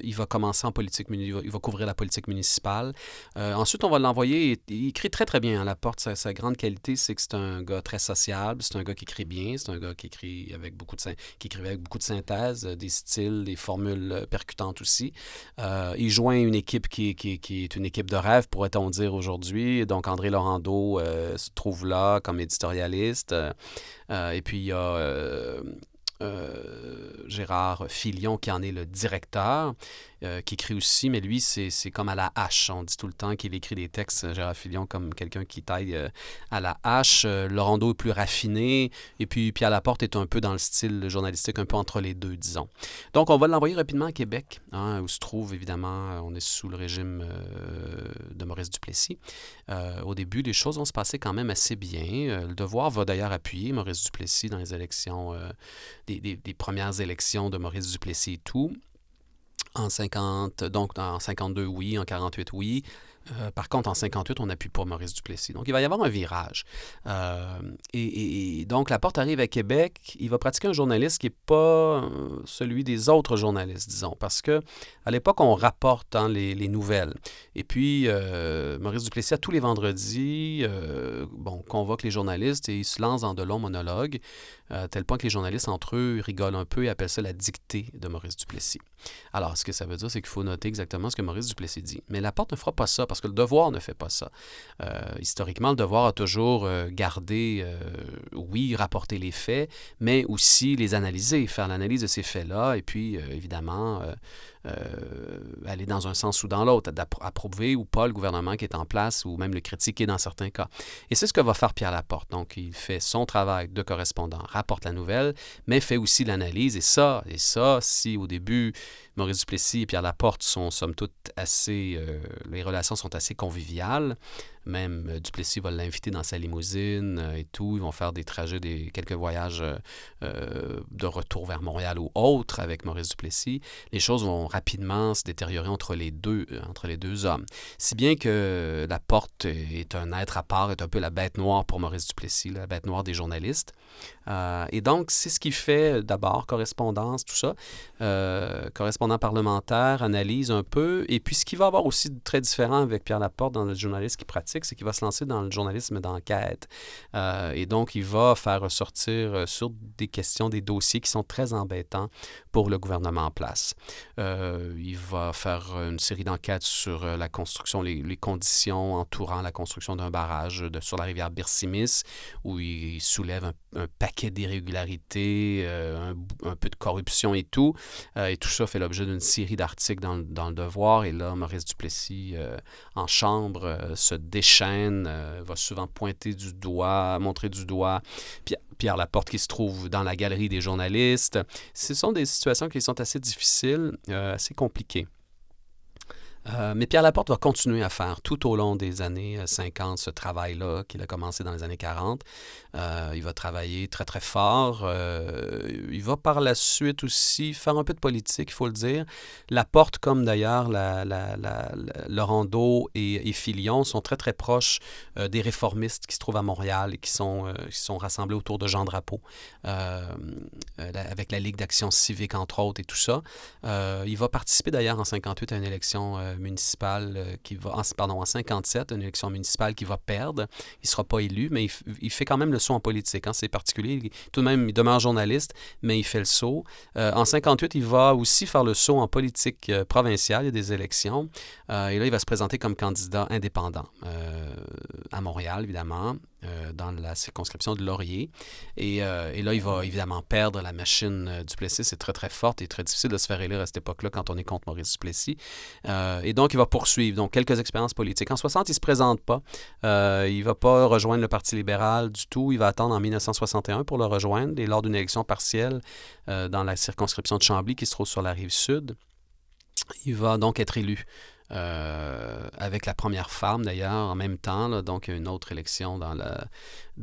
Il va commencer en politique, il va couvrir la politique municipale. Ensuite, on va l'envoyer, il écrit très, très bien. Laporte, sa grande qualité, c'est que c'est un gars très sociable, c'est un gars qui écrit bien, c'est un gars qui écrivait avec beaucoup de synthèse, des styles, des formules percutantes aussi. Il joint une équipe qui est une équipe de rêve, pourrait-on dire aujourd'hui. Donc, André Laurando se trouve là comme éditorialiste. Et puis, il y a Gérard Filion qui en est le directeur, qui écrit aussi, mais lui, c'est comme à la hache. On dit tout le temps qu'il écrit des textes, Gérard Filion, comme quelqu'un qui taille à la hache. Laurando est plus raffiné, et puis Pierre Laporte est un peu dans le style journalistique, un peu entre les deux, disons. Donc, on va l'envoyer rapidement à Québec, où se trouve, évidemment, on est sous le régime de Maurice Duplessis. Au début, les choses vont se passer quand même assez bien. Le Devoir va d'ailleurs appuyer Maurice Duplessis dans les élections, des premières élections de Maurice Duplessis et tout. Donc en 52, oui. En 48, oui. Par contre, en 58, on n'appuie pas Maurice Duplessis. Donc, il va y avoir un virage. Et donc, Laporte arrive à Québec. Il va pratiquer un journalisme qui n'est pas celui des autres journalistes, disons. Parce que à l'époque, on rapporte les nouvelles. Et puis, Maurice Duplessis, à tous les vendredis, convoque les journalistes et il se lance dans de longs monologues, à tel point que les journalistes, entre eux, rigolent un peu et appellent ça la dictée de Maurice Duplessis. Alors, ce que ça veut dire, c'est qu'il faut noter exactement ce que Maurice Duplessis dit. Mais Laporte ne fera pas ça, parce que le Devoir ne fait pas ça. Historiquement, le Devoir a toujours gardé, rapporter les faits, mais aussi les analyser, faire l'analyse de ces faits-là, et puis, évidemment, aller dans un sens ou dans l'autre, approuver ou pas le gouvernement qui est en place, ou même le critiquer dans certains cas. Et c'est ce que va faire Pierre Laporte. Donc, il fait son travail de correspondant, rapporte la nouvelle, mais fait aussi l'analyse. Et ça, si au début, Maurice Duplessis et Pierre Laporte sont, somme toute, les relations sont assez conviviales. Même Duplessis va l'inviter dans sa limousine et tout. Ils vont faire des trajets, quelques voyages de retour vers Montréal ou autres avec Maurice Duplessis. Les choses vont rapidement se détériorer entre les deux hommes. Si bien que Laporte est un être à part, est un peu la bête noire pour Maurice Duplessis, la bête noire des journalistes. Et donc, c'est ce qui fait d'abord correspondance, tout ça. Correspondant parlementaire, analyse un peu. Et puis, ce qui va avoir aussi de très différent avec Pierre Laporte dans le journalisme qu'il pratique, c'est qu'il va se lancer dans le journalisme d'enquête. Et donc, il va faire ressortir sur des questions, des dossiers qui sont très embêtants pour le gouvernement en place. Il va faire une série d'enquêtes sur la construction, les conditions entourant la construction d'un barrage sur la rivière Birsimis, où il soulève un paquet d'irrégularités, un peu de corruption et tout. Et tout ça fait l'objet d'une série d'articles dans le Devoir. Et là, Maurice Duplessis, en chambre, se déchaîne, va souvent montrer du doigt Pierre Laporte qui se trouve dans la galerie des journalistes. Ce sont des situations qui sont assez difficiles, assez compliquées. Mais Pierre Laporte va continuer à faire tout au long des années 50 ce travail-là qu'il a commencé dans les années 40. Il va travailler très, très fort. Il va par la suite aussi faire un peu de politique, il faut le dire. Laporte, comme d'ailleurs Laurando et Filion, sont très, très proches des réformistes qui se trouvent à Montréal et qui sont rassemblés autour de Jean Drapeau, avec la Ligue d'action civique, entre autres, et tout ça. Il va participer d'ailleurs en 58 à une élection municipale en 57, une élection municipale qu'il va perdre. Il ne sera pas élu, mais il fait quand même le saut en politique. C'est particulier. Tout de même, il demeure journaliste, mais il fait le saut. En 58, il va aussi faire le saut en politique provinciale. Il y a des élections. Et là, il va se présenter comme candidat indépendant à Montréal, évidemment, dans la circonscription de Laurier. Et là, il va évidemment perdre. La machine Duplessis est très, très forte et très difficile de se faire élire à cette époque-là quand on est contre Maurice Duplessis. Et donc, il va poursuivre. Donc, quelques expériences politiques. En 60, il ne se présente pas. Il ne va pas rejoindre le Parti libéral du tout. Il va attendre en 1961 pour le rejoindre. Et lors d'une élection partielle dans la circonscription de Chambly, qui se trouve sur la rive sud, il va donc être élu. Avec la première femme d'ailleurs en même temps, là, donc une autre élection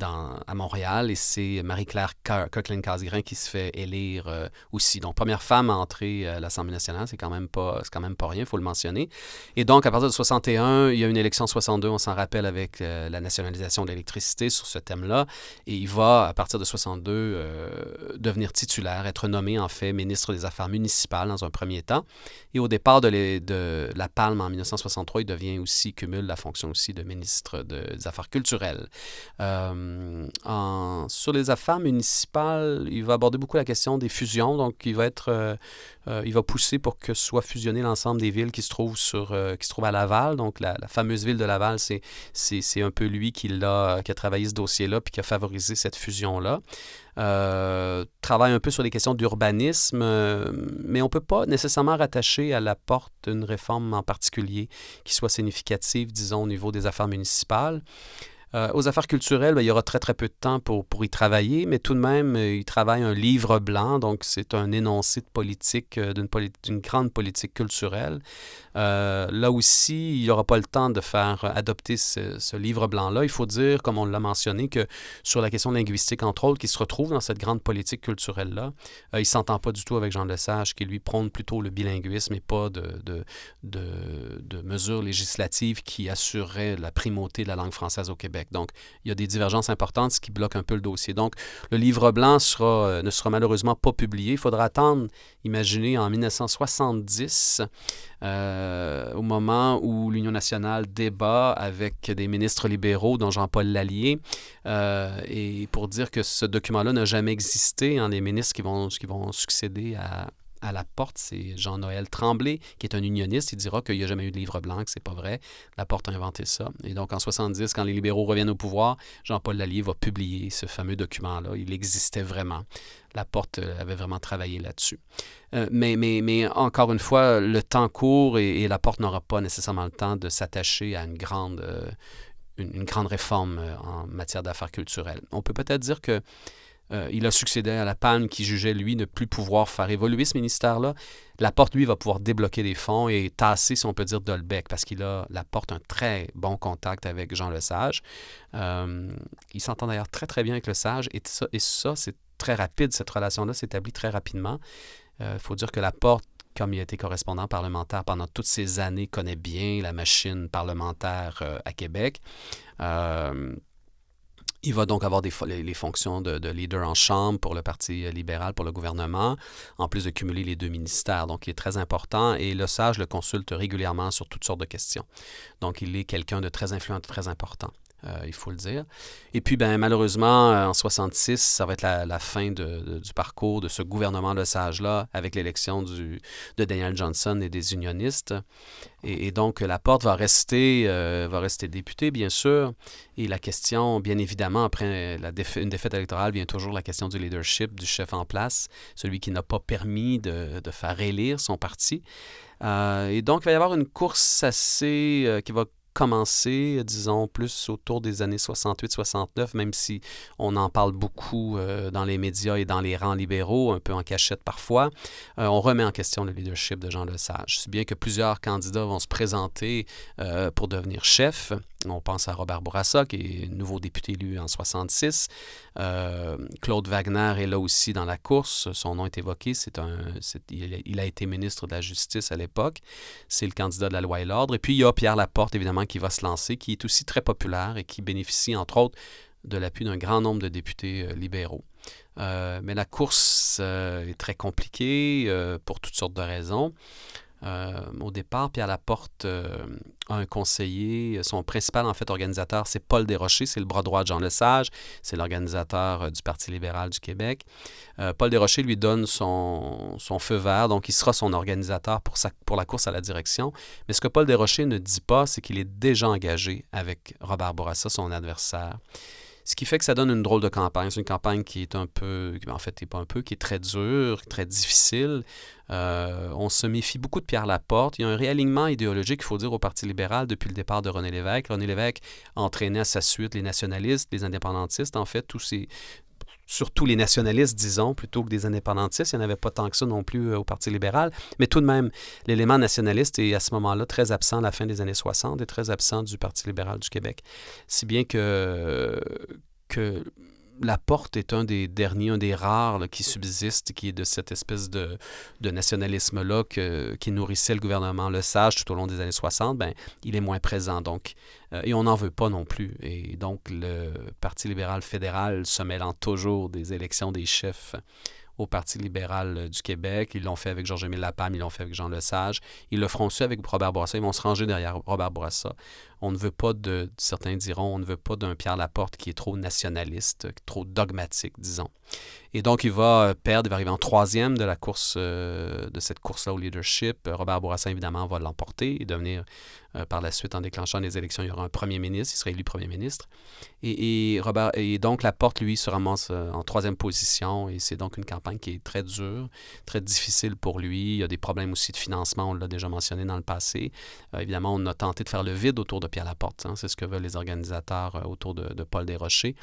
à Montréal, et c'est Marie-Claire Coquelin-Casgrain qui se fait élire aussi. Donc première femme à entrer à l'Assemblée nationale, c'est quand même pas rien, il faut le mentionner. Et donc à partir de 61, il y a une élection en 62, on s'en rappelle, avec la nationalisation de l'électricité sur ce thème-là, et il va à partir de 62 devenir titulaire, être nommé en fait ministre des Affaires municipales dans un premier temps. Et au départ de la palme mais en 1963, il cumule la fonction aussi de ministre des Affaires culturelles. Sur les affaires municipales, il va aborder beaucoup la question des fusions, donc il va pousser pour que soit fusionné l'ensemble des villes qui se trouvent à Laval. Donc la fameuse ville de Laval, c'est un peu lui qui a travaillé ce dossier-là puis qui a favorisé cette fusion-là. Travaille un peu sur les questions d'urbanisme, mais on ne peut pas nécessairement rattacher à Laporte une réforme en particulier qui soit significative, disons, au niveau des affaires municipales. Aux affaires culturelles, il y aura très, très peu de temps pour y travailler, mais tout de même, il travaille un livre blanc, donc c'est un énoncé de politique, d'une grande politique culturelle. Là aussi, il n'y aura pas le temps de faire adopter ce livre blanc-là. Il faut dire, comme on l'a mentionné, que sur la question linguistique, entre autres, qui se retrouve dans cette grande politique culturelle-là, il ne s'entend pas du tout avec Jean Lesage, qui lui prône plutôt le bilinguisme et pas de mesures législatives qui assureraient la primauté de la langue française au Québec. Donc, il y a des divergences importantes, ce qui bloque un peu le dossier. Donc, le livre blanc ne sera malheureusement pas publié. Il faudra attendre, imaginez, en 1970, au moment où l'Union nationale débat avec des ministres libéraux, dont Jean-Paul Lallier, et pour dire que ce document-là n'a jamais existé. Les ministres qui vont succéder à Laporte, c'est Jean-Noël Tremblay, qui est un unioniste. Il dira qu'il n'y a jamais eu de livre blanc, que c'est pas vrai. Laporte a inventé ça. Et donc, en 70, quand les libéraux reviennent au pouvoir, Jean-Paul Lallier va publier ce fameux document-là. Il existait vraiment. Laporte avait vraiment travaillé là-dessus. Mais encore une fois, le temps court et Laporte n'aura pas nécessairement le temps de s'attacher à une grande réforme en matière d'affaires culturelles. On peut peut-être dire que il a succédé à La Palme qui jugeait, lui, ne plus pouvoir faire évoluer ce ministère-là. Laporte, lui, va pouvoir débloquer des fonds et tasser, si on peut dire, Dolbeck, parce Laporte un très bon contact avec Jean Lesage. Il s'entend d'ailleurs très, très bien avec Lesage et ça, c'est très rapide. Cette relation-là s'établit très rapidement. Il faut dire que Laporte, comme il a été correspondant parlementaire pendant toutes ces années, connaît bien la machine parlementaire à Québec. Il va donc avoir les fonctions de leader en chambre pour le Parti libéral, pour le gouvernement, en plus de cumuler les 2 ministères. Donc, il est très important et Lesage le consulte régulièrement sur toutes sortes de questions. Donc, il est quelqu'un de très influent, de très important. Il faut le dire. Et puis, malheureusement, en 66, ça va être la fin du parcours de ce gouvernement Lesage-là avec l'élection de Daniel Johnson et des unionistes. Et donc, Laporte va rester député, bien sûr. Et la question, bien évidemment, après une défaite électorale, vient toujours la question du leadership, du chef en place, celui qui n'a pas permis de faire réélire son parti. Et donc, il va y avoir une course qui va commencer, disons, plus autour des années 68-69, même si on en parle beaucoup dans les médias et dans les rangs libéraux, un peu en cachette parfois. On remet en question le leadership de Jean Lesage, si bien que plusieurs candidats vont se présenter pour devenir chef. On pense à Robert Bourassa, qui est nouveau député élu en 66. Claude Wagner est là aussi dans la course. Son nom est évoqué. Il a été ministre de la Justice à l'époque. C'est le candidat de la loi et l'ordre. Et puis, il y a Pierre Laporte, évidemment, qui va se lancer, qui est aussi très populaire et qui bénéficie, entre autres, de l'appui d'un grand nombre de députés libéraux. Mais la course est très compliquée pour toutes sortes de raisons. Au départ, Pierre Laporte a un conseiller. Son principal, en fait, organisateur, c'est Paul Desrochers. C'est le bras droit de Jean Lesage. C'est l'organisateur du Parti libéral du Québec. Paul Desrochers lui donne son feu vert. Donc, il sera son organisateur pour la course à la direction. Mais ce que Paul Desrochers ne dit pas, c'est qu'il est déjà engagé avec Robert Bourassa, son adversaire. Ce qui fait que ça donne une drôle de campagne. C'est une campagne qui est qui est très dure, très difficile. On se méfie beaucoup de Pierre Laporte. Il y a un réalignement idéologique, il faut dire, au Parti libéral depuis le départ de René Lévesque. René Lévesque entraînait à sa suite les nationalistes, les indépendantistes, en fait, surtout les nationalistes, disons, plutôt que des indépendantistes. Il n'y en avait pas tant que ça non plus au Parti libéral. Mais tout de même, l'élément nationaliste est à ce moment-là très absent à la fin des années 60 et très absent du Parti libéral du Québec. Si bien que Laporte est un des derniers, un des rares là, qui subsiste, qui est de cette espèce de nationalisme-là qui nourrissait le gouvernement Lesage tout au long des années 60, il est moins présent. Donc, et on n'en veut pas non plus. Et donc, le Parti libéral fédéral se mêlant toujours des élections des chefs au Parti libéral du Québec. Ils l'ont fait avec Georges-Émile Lapalme, ils l'ont fait avec Jean Lesage. Ils le feront aussi avec Robert Bourassa. Ils vont se ranger derrière Robert Bourassa. On ne veut pas certains diront, on ne veut pas d'un Pierre Laporte qui est trop nationaliste, trop dogmatique, disons. Et donc, il va perdre, il va arriver en troisième de la course, de cette course-là au leadership. Robert Bourassa, évidemment, va l'emporter et devenir, par la suite, en déclenchant les élections, il y aura un premier ministre, il sera élu premier ministre. Et donc, Laporte, lui, se ramasse en troisième position et c'est donc une campagne qui est très dure, très difficile pour lui. Il y a des problèmes aussi de financement, on l'a déjà mentionné dans le passé. Évidemment, on a tenté de faire le vide autour de Pierre Laporte. Hein, c'est ce que veulent les organisateurs autour de Paul Desrochers.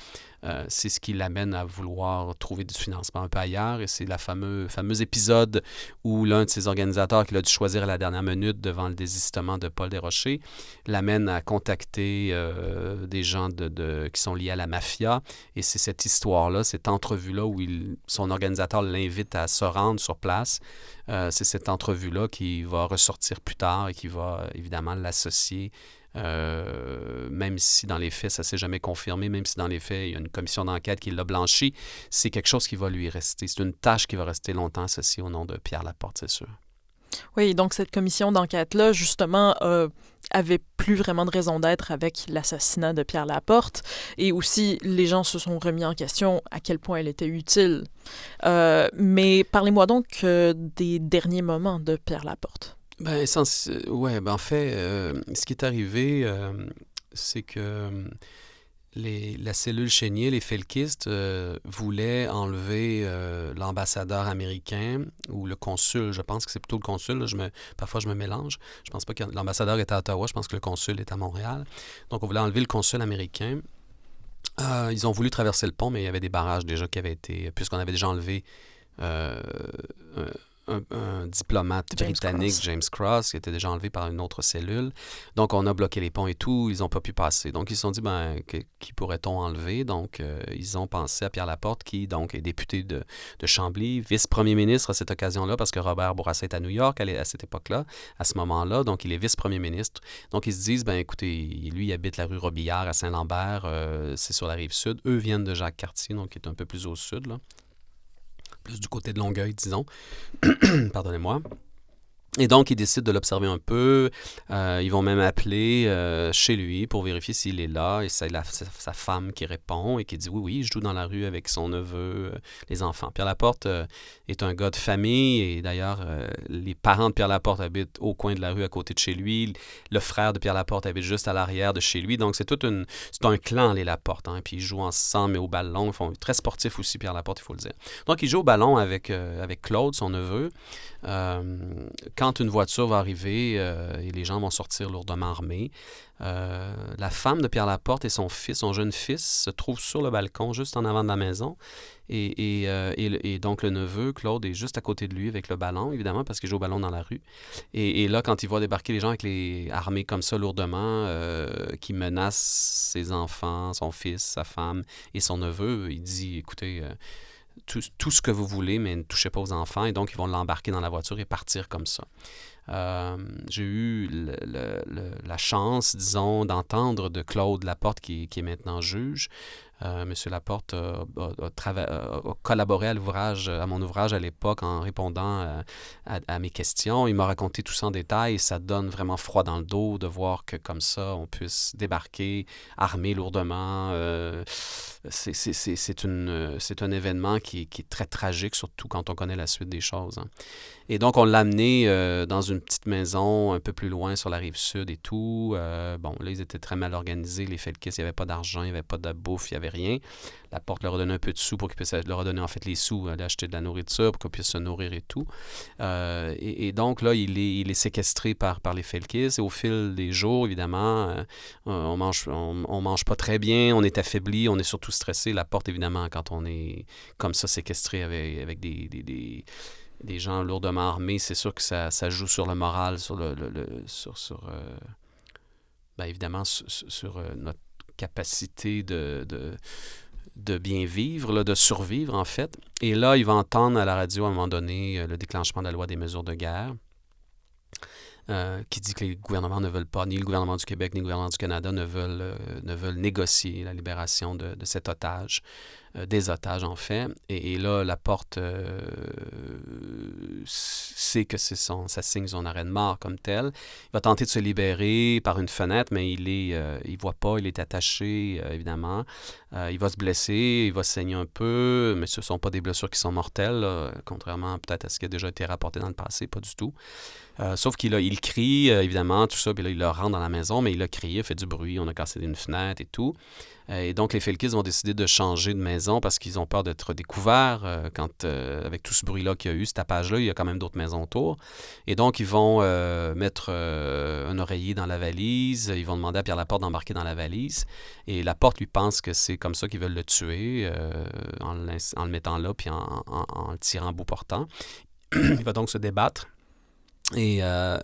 C'est ce qui l'amène à vouloir trouver du financement un peu ailleurs. Et c'est le fameux épisode où l'un de ses organisateurs, qu'il a dû choisir à la dernière minute devant le désistement de Paul Desrochers, l'amène à contacter des gens qui sont liés à la mafia. Et c'est cette histoire-là, cette entrevue-là où son organisateur l'invite à se rendre sur place. C'est cette entrevue-là qui va ressortir plus tard et qui va évidemment l'associer. Même si dans les faits, ça ne s'est jamais confirmé, même si dans les faits, il y a une commission d'enquête qui l'a blanchi, c'est quelque chose qui va lui rester. C'est une tâche qui va rester longtemps associée au nom de Pierre Laporte, c'est sûr. Oui, donc cette commission d'enquête-là, justement, avait plus vraiment de raison d'être avec l'assassinat de Pierre Laporte. Et aussi, les gens se sont remis en question à quel point elle était utile. Mais parlez-moi donc des derniers moments de Pierre Laporte. En fait, ce qui est arrivé, c'est que la cellule Chénier, les felkistes, voulaient enlever l'ambassadeur américain ou le consul. Je pense que c'est plutôt le consul. Là, parfois, je me mélange. Je pense pas que l'ambassadeur est à Ottawa. Je pense que le consul est à Montréal. Donc, on voulait enlever le consul américain. Ils ont voulu traverser le pont, mais il y avait des barrages déjà qui avaient été... Puisqu'on avait déjà enlevé... un diplomate britannique, James Cross, qui était déjà enlevé par une autre cellule. Donc, on a bloqué les ponts et tout. Ils n'ont pas pu passer. Donc, ils se sont dit, qui pourrait-on enlever? Donc, ils ont pensé à Pierre Laporte, qui, donc, est député de Chambly, vice-premier ministre à cette occasion-là, parce que Robert Bourassa est à New York à cette époque-là, à ce moment-là. Donc, il est vice-premier ministre. Donc, ils se disent, écoutez, lui, il habite la rue Robillard à Saint-Lambert. C'est sur la rive sud. Eux viennent de Jacques-Cartier, donc, qui est un peu plus au sud, là. Plus du côté de Longueuil, disons. Pardonnez-moi. Et donc, ils décident de l'observer un peu. Ils vont même appeler chez lui pour vérifier s'il est là. Et c'est sa femme qui répond et qui dit oui, je joue dans la rue avec son neveu, les enfants. Pierre Laporte est un gars de famille et d'ailleurs, les parents de Pierre Laporte habitent au coin de la rue à côté de chez lui. Le frère de Pierre Laporte habite juste à l'arrière de chez lui. Donc, c'est un clan, les Laporte. Hein. Puis, ils jouent ensemble, mais au ballon. Ils font très sportif aussi, Pierre Laporte, il faut le dire. Donc, il joue au ballon avec Claude, son neveu. Quand une voiture va arriver et les gens vont sortir lourdement armés, la femme de Pierre Laporte et son jeune fils, se trouvent sur le balcon juste en avant de la maison. Et donc, le neveu, Claude, est juste à côté de lui avec le ballon, évidemment, parce qu'il joue au ballon dans la rue. Et là, quand il voit débarquer les gens avec les armés comme ça lourdement, qui menacent ses enfants, son fils, sa femme et son neveu, il dit, écoutez... Tout ce que vous voulez, mais ne touchez pas aux enfants. Et donc, ils vont l'embarquer dans la voiture et partir comme ça. J'ai eu la chance, disons, d'entendre de Claude Laporte, qui est maintenant juge. Monsieur Laporte a collaboré à mon ouvrage à l'époque en répondant à mes questions. Il m'a raconté tout ça en détail et ça donne vraiment froid dans le dos de voir que comme ça, on puisse débarquer armé lourdement. C'est un événement qui est très tragique, surtout quand on connaît la suite des choses. Hein. Et donc, on l'a amené dans une petite maison un peu plus loin sur la rive sud et tout. Là, ils étaient très mal organisés. Les felkistes, il n'y avait pas d'argent, il n'y avait pas de bouffe, il n'y avait rien. Laporte leur a donné un peu de sous pour qu'ils puissent leur donner en fait les sous, d'acheter de la nourriture pour qu'ils puissent se nourrir et tout. Et donc, là, il est séquestré par les felkistes. Et au fil des jours, évidemment, on mange pas très bien, on est affaibli, on est surtout stressé. Laporte, évidemment, quand on est comme ça séquestré avec des gens lourdement armés, c'est sûr que ça joue sur le moral, évidemment, sur notre capacité de bien vivre, là, de survivre, en fait. Et là, il va entendre à la radio, à un moment donné, le déclenchement de la loi des mesures de guerre, qui dit que les gouvernements ne veulent pas, ni le gouvernement du Québec, ni le gouvernement du Canada ne veulent négocier la libération de cet otage. des otages, en fait. Et là, Laporte sait que ça signe son arrêt de mort comme tel. Il va tenter de se libérer par une fenêtre, mais il voit pas, il est attaché, évidemment. Il va se blesser, il va saigner un peu, mais ce ne sont pas des blessures qui sont mortelles, là, contrairement peut-être à ce qui a déjà été rapporté dans le passé, pas du tout. Sauf il crie, évidemment, tout ça, puis là, il le rentre dans la maison, mais il a crié, il fait du bruit, on a cassé une fenêtre et tout. Et donc, les Felkis vont décider de changer de maison parce qu'ils ont peur d'être découverts avec tout ce bruit-là qu'il y a eu, ce tapage-là, il y a quand même d'autres maisons autour. Et donc, ils vont mettre un oreiller dans la valise, ils vont demander à Pierre Laporte d'embarquer dans la valise. Et Laporte, lui, pense que c'est comme ça qu'ils veulent le tuer, en le mettant là, puis en le tirant à bout portant. Il va donc se débattre. Et là,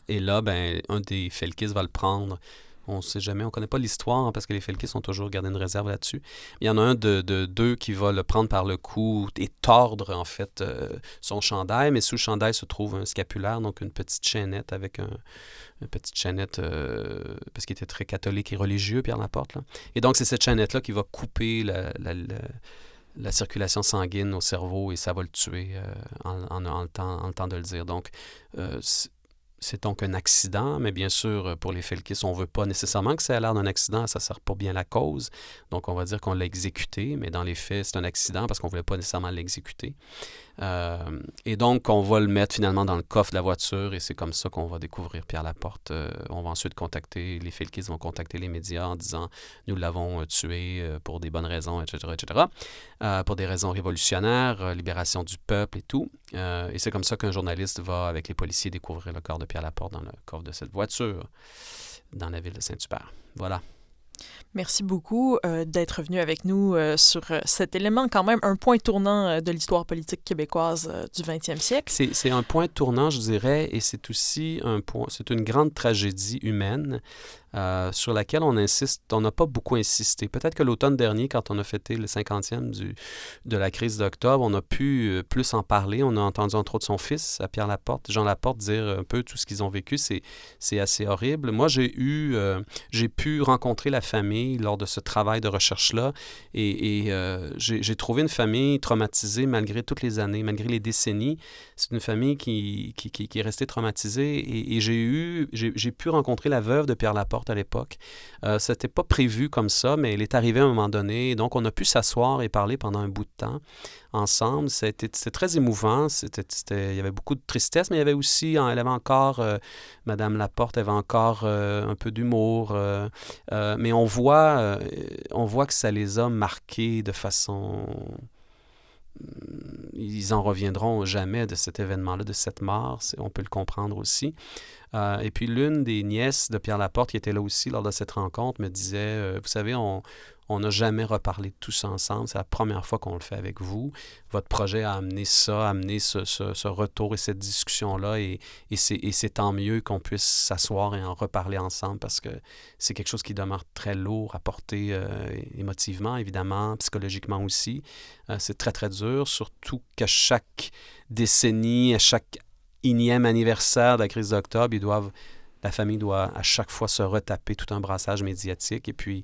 un des Felkis va le prendre. On ne sait jamais, on ne connaît pas l'histoire hein, parce que les Felkis ont toujours gardé une réserve là-dessus. Il y en a un de deux qui va le prendre par le cou et tordre en fait son chandail, mais sous le chandail se trouve un scapulaire, donc une petite chaînette avec une petite chaînette parce qu'il était très catholique et religieux, Pierre Laporte. Là. Et donc c'est cette chaînette-là qui va couper la circulation sanguine au cerveau et ça va le tuer en le temps de le dire. Donc, c'est donc un accident, mais bien sûr, pour les Felkis, on ne veut pas nécessairement que ça ait l'air d'un accident, ça ne sert pas bien la cause. Donc, on va dire qu'on l'a exécuté, mais dans les faits, c'est un accident parce qu'on ne voulait pas nécessairement l'exécuter. Et donc, on va le mettre finalement dans le coffre de la voiture et c'est comme ça qu'on va découvrir Pierre Laporte. On va ensuite les Felkis vont contacter les médias en disant « Nous l'avons tué pour des bonnes raisons, etc., etc. » Pour des raisons révolutionnaires, libération du peuple et tout. Et c'est comme ça qu'un journaliste va, avec les policiers, découvrir le corps de Pierre Laporte dans le coffre de cette voiture dans la ville de Saint-Hubert. Voilà. Merci beaucoup d'être venu avec nous sur cet élément, quand même un point tournant de l'histoire politique québécoise du 20e siècle. C'est un point tournant, je dirais, et c'est aussi c'est une grande tragédie humaine sur laquelle on n'a pas beaucoup insisté. Peut-être que l'automne dernier, quand on a fêté le 50e de la crise d'octobre, on a pu plus en parler. On a entendu entre autres son fils, à Pierre Laporte, Jean Laporte, dire un peu tout ce qu'ils ont vécu. C'est assez horrible. Moi, j'ai pu rencontrer la famille lors de ce travail de recherche-là et j'ai trouvé une famille traumatisée malgré toutes les années, malgré les décennies. C'est une famille qui est restée traumatisée et j'ai pu rencontrer la veuve de Pierre Laporte à l'époque. C'était pas prévu comme ça, mais elle est arrivée à un moment donné. Donc, on a pu s'asseoir et parler pendant un bout de temps ensemble. C'était très émouvant. Il y avait beaucoup de tristesse, mais il y avait aussi, elle avait encore, Madame Laporte avait encore un peu d'humour. Mais on voit que ça les a marqués de façon... Ils en reviendront jamais de cet événement-là, de cette mort. On peut le comprendre aussi. Et puis, l'une des nièces de Pierre Laporte, qui était là aussi lors de cette rencontre, me disait, vous savez, on n'a jamais reparlé de tout ça ensemble. C'est la première fois qu'on le fait avec vous. Votre projet a amené ça, a amené ce retour et cette discussion-là. Et c'est tant mieux qu'on puisse s'asseoir et en reparler ensemble parce que c'est quelque chose qui demeure très lourd à porter émotivement, évidemment, psychologiquement aussi. C'est très, très dur, surtout qu'à chaque décennie, à chaque énième anniversaire de la crise d'octobre, la famille doit à chaque fois se retaper tout un brassage médiatique. Et puis,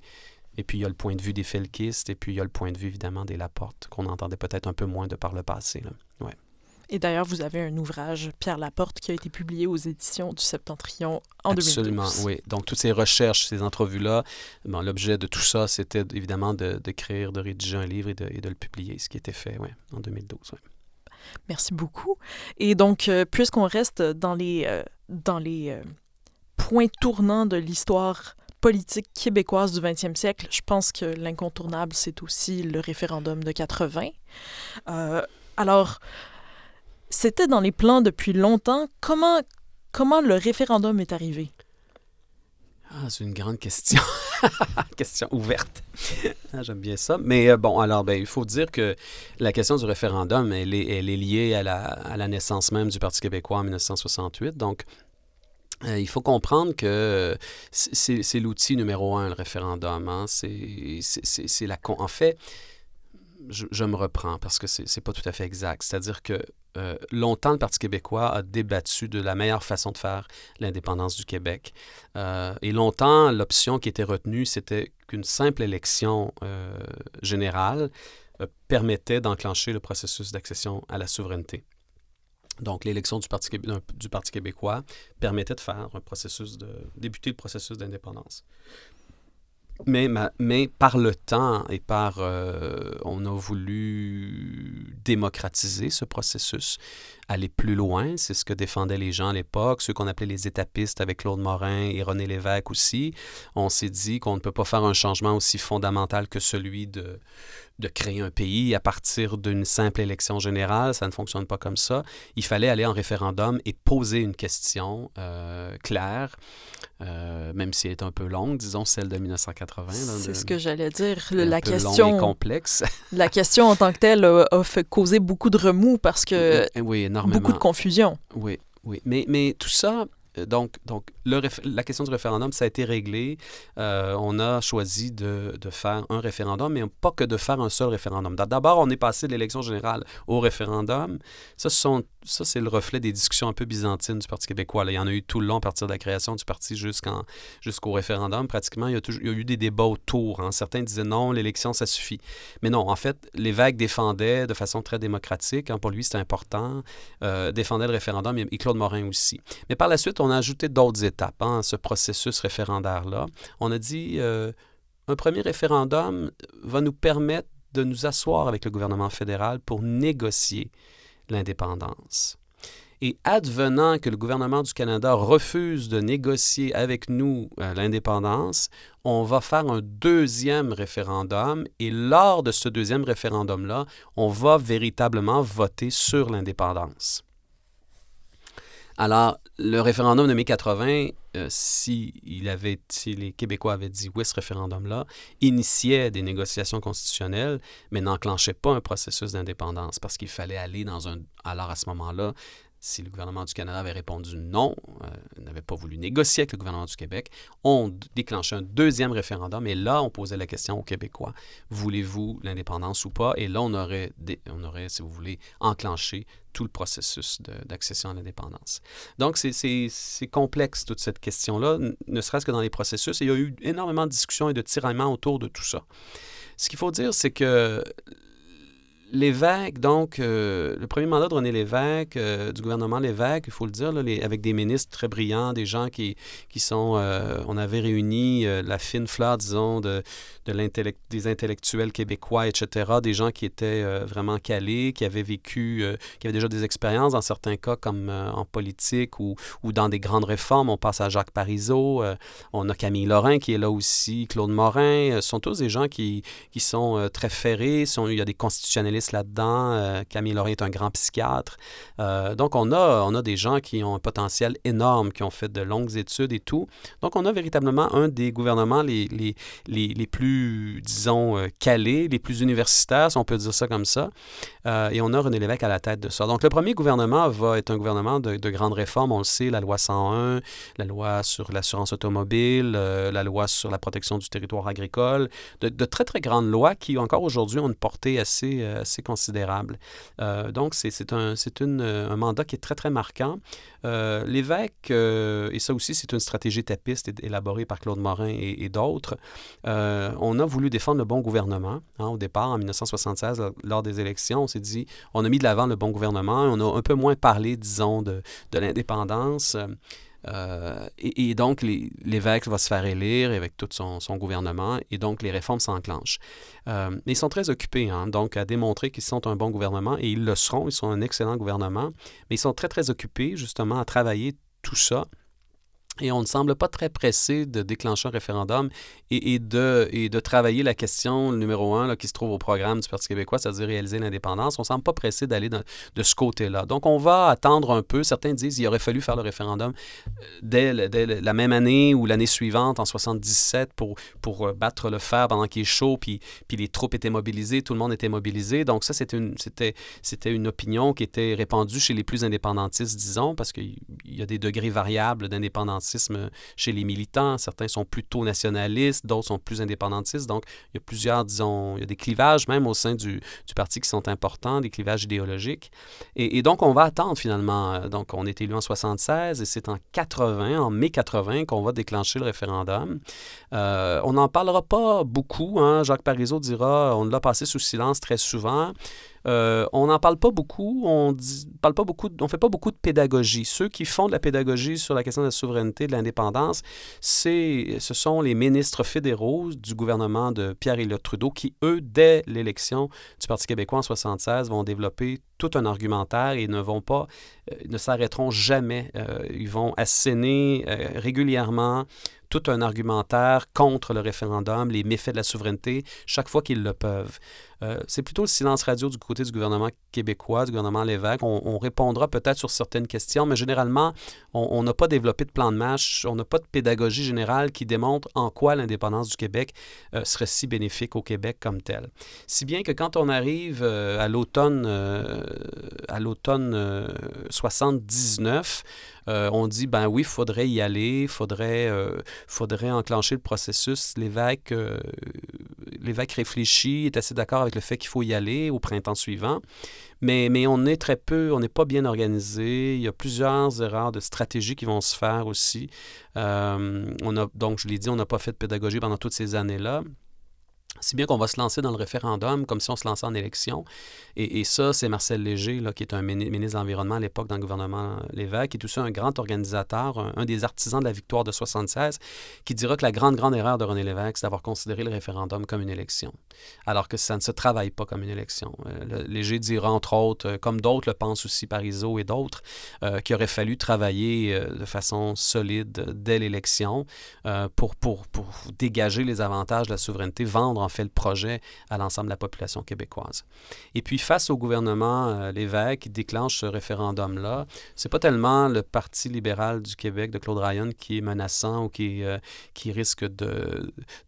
il y a le point de vue des felkistes, et puis il y a le point de vue, évidemment, des Laporte, qu'on entendait peut-être un peu moins de par le passé. Là. Ouais. Et d'ailleurs, vous avez un ouvrage, Pierre Laporte, qui a été publié aux éditions du Septentrion en 2012. Absolument, oui. Donc, toutes ces recherches, ces entrevues-là, l'objet de tout ça, c'était évidemment d'écrire, de rédiger un livre et de le publier, ce qui était fait, oui, en 2012. Ouais. Merci beaucoup. Et donc, puisqu'on reste dans les points tournants de l'histoire politique québécoise du 20e siècle, je pense que l'incontournable, c'est aussi le référendum de 80. Alors, c'était dans les plans depuis longtemps. Comment le référendum est arrivé? Ah, c'est une grande question. Question ouverte. J'aime bien ça. Mais il faut dire que la question du référendum, elle est liée à la naissance même du Parti québécois en 1968. Donc, il faut comprendre que c'est l'outil numéro 1, le référendum. Hein. En fait, je me reprends parce que c'est pas tout à fait exact. C'est-à-dire que longtemps, le Parti québécois a débattu de la meilleure façon de faire l'indépendance du Québec. Et longtemps, l'option qui était retenue, c'était qu'une simple élection générale permettait d'enclencher le processus d'accession à la souveraineté. Donc, l'élection du Parti québécois permettait de faire débuter le processus d'indépendance. Mais par le temps et on a voulu démocratiser ce processus, aller plus loin. C'est ce que défendaient les gens à l'époque, ceux qu'on appelait les étapistes avec Claude Morin et René Lévesque aussi. On s'est dit qu'on ne peut pas faire un changement aussi fondamental que celui de créer un pays à partir d'une simple élection générale. Ça ne fonctionne pas comme ça. Il fallait aller en référendum et poser une question claire, même si elle est un peu longue, disons celle de 1980. C'est ce que j'allais dire. La question longue et complexe. La question en tant que telle a fait causer beaucoup de remous parce que oui, énormément. Beaucoup de confusion. Oui. Mais tout ça, donc la question du référendum, ça a été réglé. On a choisi de faire un référendum, mais pas que de faire un seul référendum. D'abord, on est passé de l'élection générale au référendum. Ça, c'est le reflet des discussions un peu byzantines du Parti québécois. Là, il y en a eu tout le long à partir de la création du parti jusqu'au référendum. Pratiquement, il y a eu des débats autour. Hein. Certains disaient non, l'élection, ça suffit. Mais non, en fait, Lévesque défendait de façon très démocratique. Hein, pour lui, c'était important. Défendait le référendum et Claude Morin aussi. Mais par la suite, on a ajouté d'autres étapes à ce processus référendaire-là. On a dit un premier référendum va nous permettre de nous asseoir avec le gouvernement fédéral pour négocier l'indépendance. Et advenant que le gouvernement du Canada refuse de négocier avec nous l'indépendance, on va faire un deuxième référendum et lors de ce deuxième référendum-là, on va véritablement voter sur l'indépendance. Alors, le référendum de mai 80, si les Québécois avaient dit oui à ce référendum-là, initiait des négociations constitutionnelles, mais n'enclenchait pas un processus d'indépendance parce qu'il fallait aller alors à ce moment-là, si le gouvernement du Canada avait répondu non, n'avait pas voulu négocier avec le gouvernement du Québec, on déclenchait un deuxième référendum et là, on posait la question aux Québécois, voulez-vous l'indépendance ou pas? Et là, on aurait, si vous voulez, enclenché tout le processus d'accession à l'indépendance. Donc, c'est complexe, toute cette question-là, ne serait-ce que dans les processus. Et il y a eu énormément de discussions et de tiraillements autour de tout ça. Ce qu'il faut dire, c'est que Lévesque, donc, le premier mandat de René Lévesque, du gouvernement Lévesque, il faut le dire, là, avec des ministres très brillants, des gens qui sont... on avait réuni la fine fleur, disons, des intellectuels québécois, etc., des gens qui étaient vraiment calés, qui avaient vécu, qui avaient déjà des expériences, dans certains cas, comme en politique ou dans des grandes réformes. On passe à Jacques Parizeau, on a Camille Lorrain qui est là aussi, Claude Morin. Ce sont tous des gens qui sont très ferrés. Il y a des constitutionnalistes là-dedans. Camille Lorrain est un grand psychiatre. Donc, on a des gens qui ont un potentiel énorme, qui ont fait de longues études et tout. Donc, on a véritablement un des gouvernements les plus, disons, calés, les plus universitaires, si on peut dire ça comme ça. Et on a René Lévesque à la tête de ça. Donc, le premier gouvernement va être un gouvernement de grandes réformes. On le sait, la loi 101, la loi sur l'assurance automobile, la loi sur la protection du territoire agricole, de très, très grandes lois qui, encore aujourd'hui, ont une portée assez considérable. Donc, c'est un mandat qui est très, très marquant. Lévesque, et ça aussi, c'est une stratégie tapiste élaborée par Claude Morin et d'autres, on a voulu défendre le bon gouvernement. Hein, au départ, en 1976, lors des élections, on s'est dit, on a mis de l'avant le bon gouvernement, on a un peu moins parlé, disons, de l'indépendance. Et donc, Lévesque va se faire élire avec tout son gouvernement, et donc les réformes s'enclenchent. Mais ils sont très occupés, hein, donc à démontrer qu'ils sont un bon gouvernement, et ils le seront, ils sont un excellent gouvernement, mais ils sont très, très occupés, justement, à travailler tout ça. Et on ne semble pas très pressé de déclencher un référendum et de travailler la question numéro 1 là, qui se trouve au programme du Parti québécois, c'est-à-dire réaliser l'indépendance. On ne semble pas pressé d'aller de ce côté-là. Donc, on va attendre un peu. Certains disent qu'il aurait fallu faire le référendum dès la même année ou l'année suivante, en 77, pour battre le fer pendant qu'il est chaud, puis les troupes étaient mobilisées, tout le monde était mobilisé. Donc, ça, c'était une opinion qui était répandue chez les plus indépendantistes, disons, parce qu'il y a des degrés variables d'indépendantisme l'indépendantisme chez les militants. Certains sont plutôt nationalistes, d'autres sont plus indépendantistes. Donc, il y a plusieurs, disons, il y a des clivages même au sein du parti qui sont importants, des clivages idéologiques. Et donc, on va attendre finalement. Donc, on est élu en 76 et c'est en 80, en mai 80, qu'on va déclencher le référendum. On n'en parlera pas beaucoup. Hein. Jacques Parizeau dira, on l'a passé sous silence très souvent. On n'en parle pas beaucoup, on fait pas beaucoup de pédagogie. Ceux qui font de la pédagogie sur la question de la souveraineté, de l'indépendance, ce sont les ministres fédéraux du gouvernement de Pierre-Éliott Trudeau qui, eux, dès l'élection du Parti québécois en 1976, vont développer tout un argumentaire et ne s'arrêteront jamais. Ils vont asséner régulièrement tout un argumentaire contre le référendum, les méfaits de la souveraineté, chaque fois qu'ils le peuvent. C'est plutôt le silence radio du côté du gouvernement québécois, du gouvernement Lévesque. On répondra peut-être sur certaines questions, mais généralement, on n'a pas développé de plan de match, on n'a pas de pédagogie générale qui démontre en quoi l'indépendance du Québec serait si bénéfique au Québec comme tel. Si bien que quand on arrive à l'automne 79, on dit, ben oui, il faudrait y aller, il faudrait enclencher le processus. L'évêque réfléchit, est assez d'accord avec le fait qu'il faut y aller au printemps suivant. Mais on est très peu, on n'est pas bien organisé. Il y a plusieurs erreurs de stratégie qui vont se faire aussi. Donc, je l'ai dit, on n'a pas fait de pédagogie pendant toutes ces années-là. Si bien qu'on va se lancer dans le référendum comme si on se lançait en élection. Et ça, c'est Marcel Léger, là, qui est un ministre de l'Environnement à l'époque dans le gouvernement Lévesque, qui est aussi un grand organisateur, un des artisans de la victoire de 1976, qui dira que la grande erreur de René Lévesque, c'est d'avoir considéré le référendum comme une élection, alors que ça ne se travaille pas comme une élection. Léger dira, entre autres, comme d'autres le pensent aussi, Parizeau et d'autres, qu'il aurait fallu travailler de façon solide dès l'élection pour dégager les avantages de la souveraineté, vendre en fait le projet à l'ensemble de la population québécoise. Et puis, face au gouvernement Lévesque qui déclenche ce référendum-là, c'est pas tellement le Parti libéral du Québec de Claude Ryan qui est menaçant ou qui risque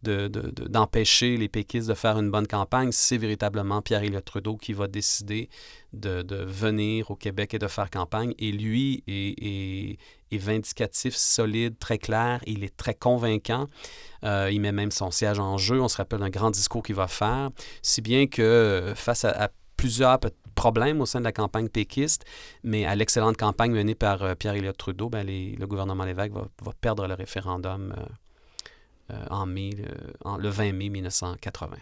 d'empêcher les péquistes de faire une bonne campagne, c'est véritablement Pierre-Éliott Trudeau qui va décider de venir au Québec et de faire campagne. Et lui est vindicatif, solide, très clair. Il est très convaincant. Il met même son siège en jeu. On se rappelle d'un grand discours qu'il va faire. Si bien que face à plusieurs problèmes au sein de la campagne péquiste, mais à l'excellente campagne menée par Pierre-Éliott Trudeau, le gouvernement Lévesque va perdre le référendum le 20 mai 1980.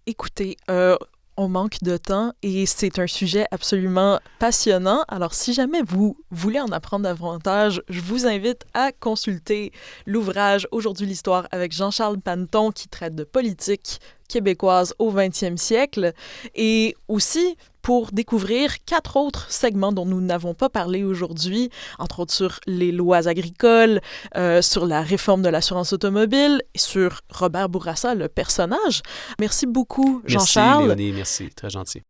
Écoutez, on manque de temps et c'est un sujet absolument passionnant. Alors, si jamais vous voulez en apprendre davantage, je vous invite à consulter l'ouvrage Aujourd'hui l'histoire avec Jean-Charles Panton qui traite de politique québécoise au 20e siècle et aussi pour découvrir 4 autres segments dont nous n'avons pas parlé aujourd'hui, entre autres sur les lois agricoles, sur la réforme de l'assurance automobile, sur Robert Bourassa, le personnage. Merci beaucoup, Jean-Charles. Merci, Léonie, merci, très gentil.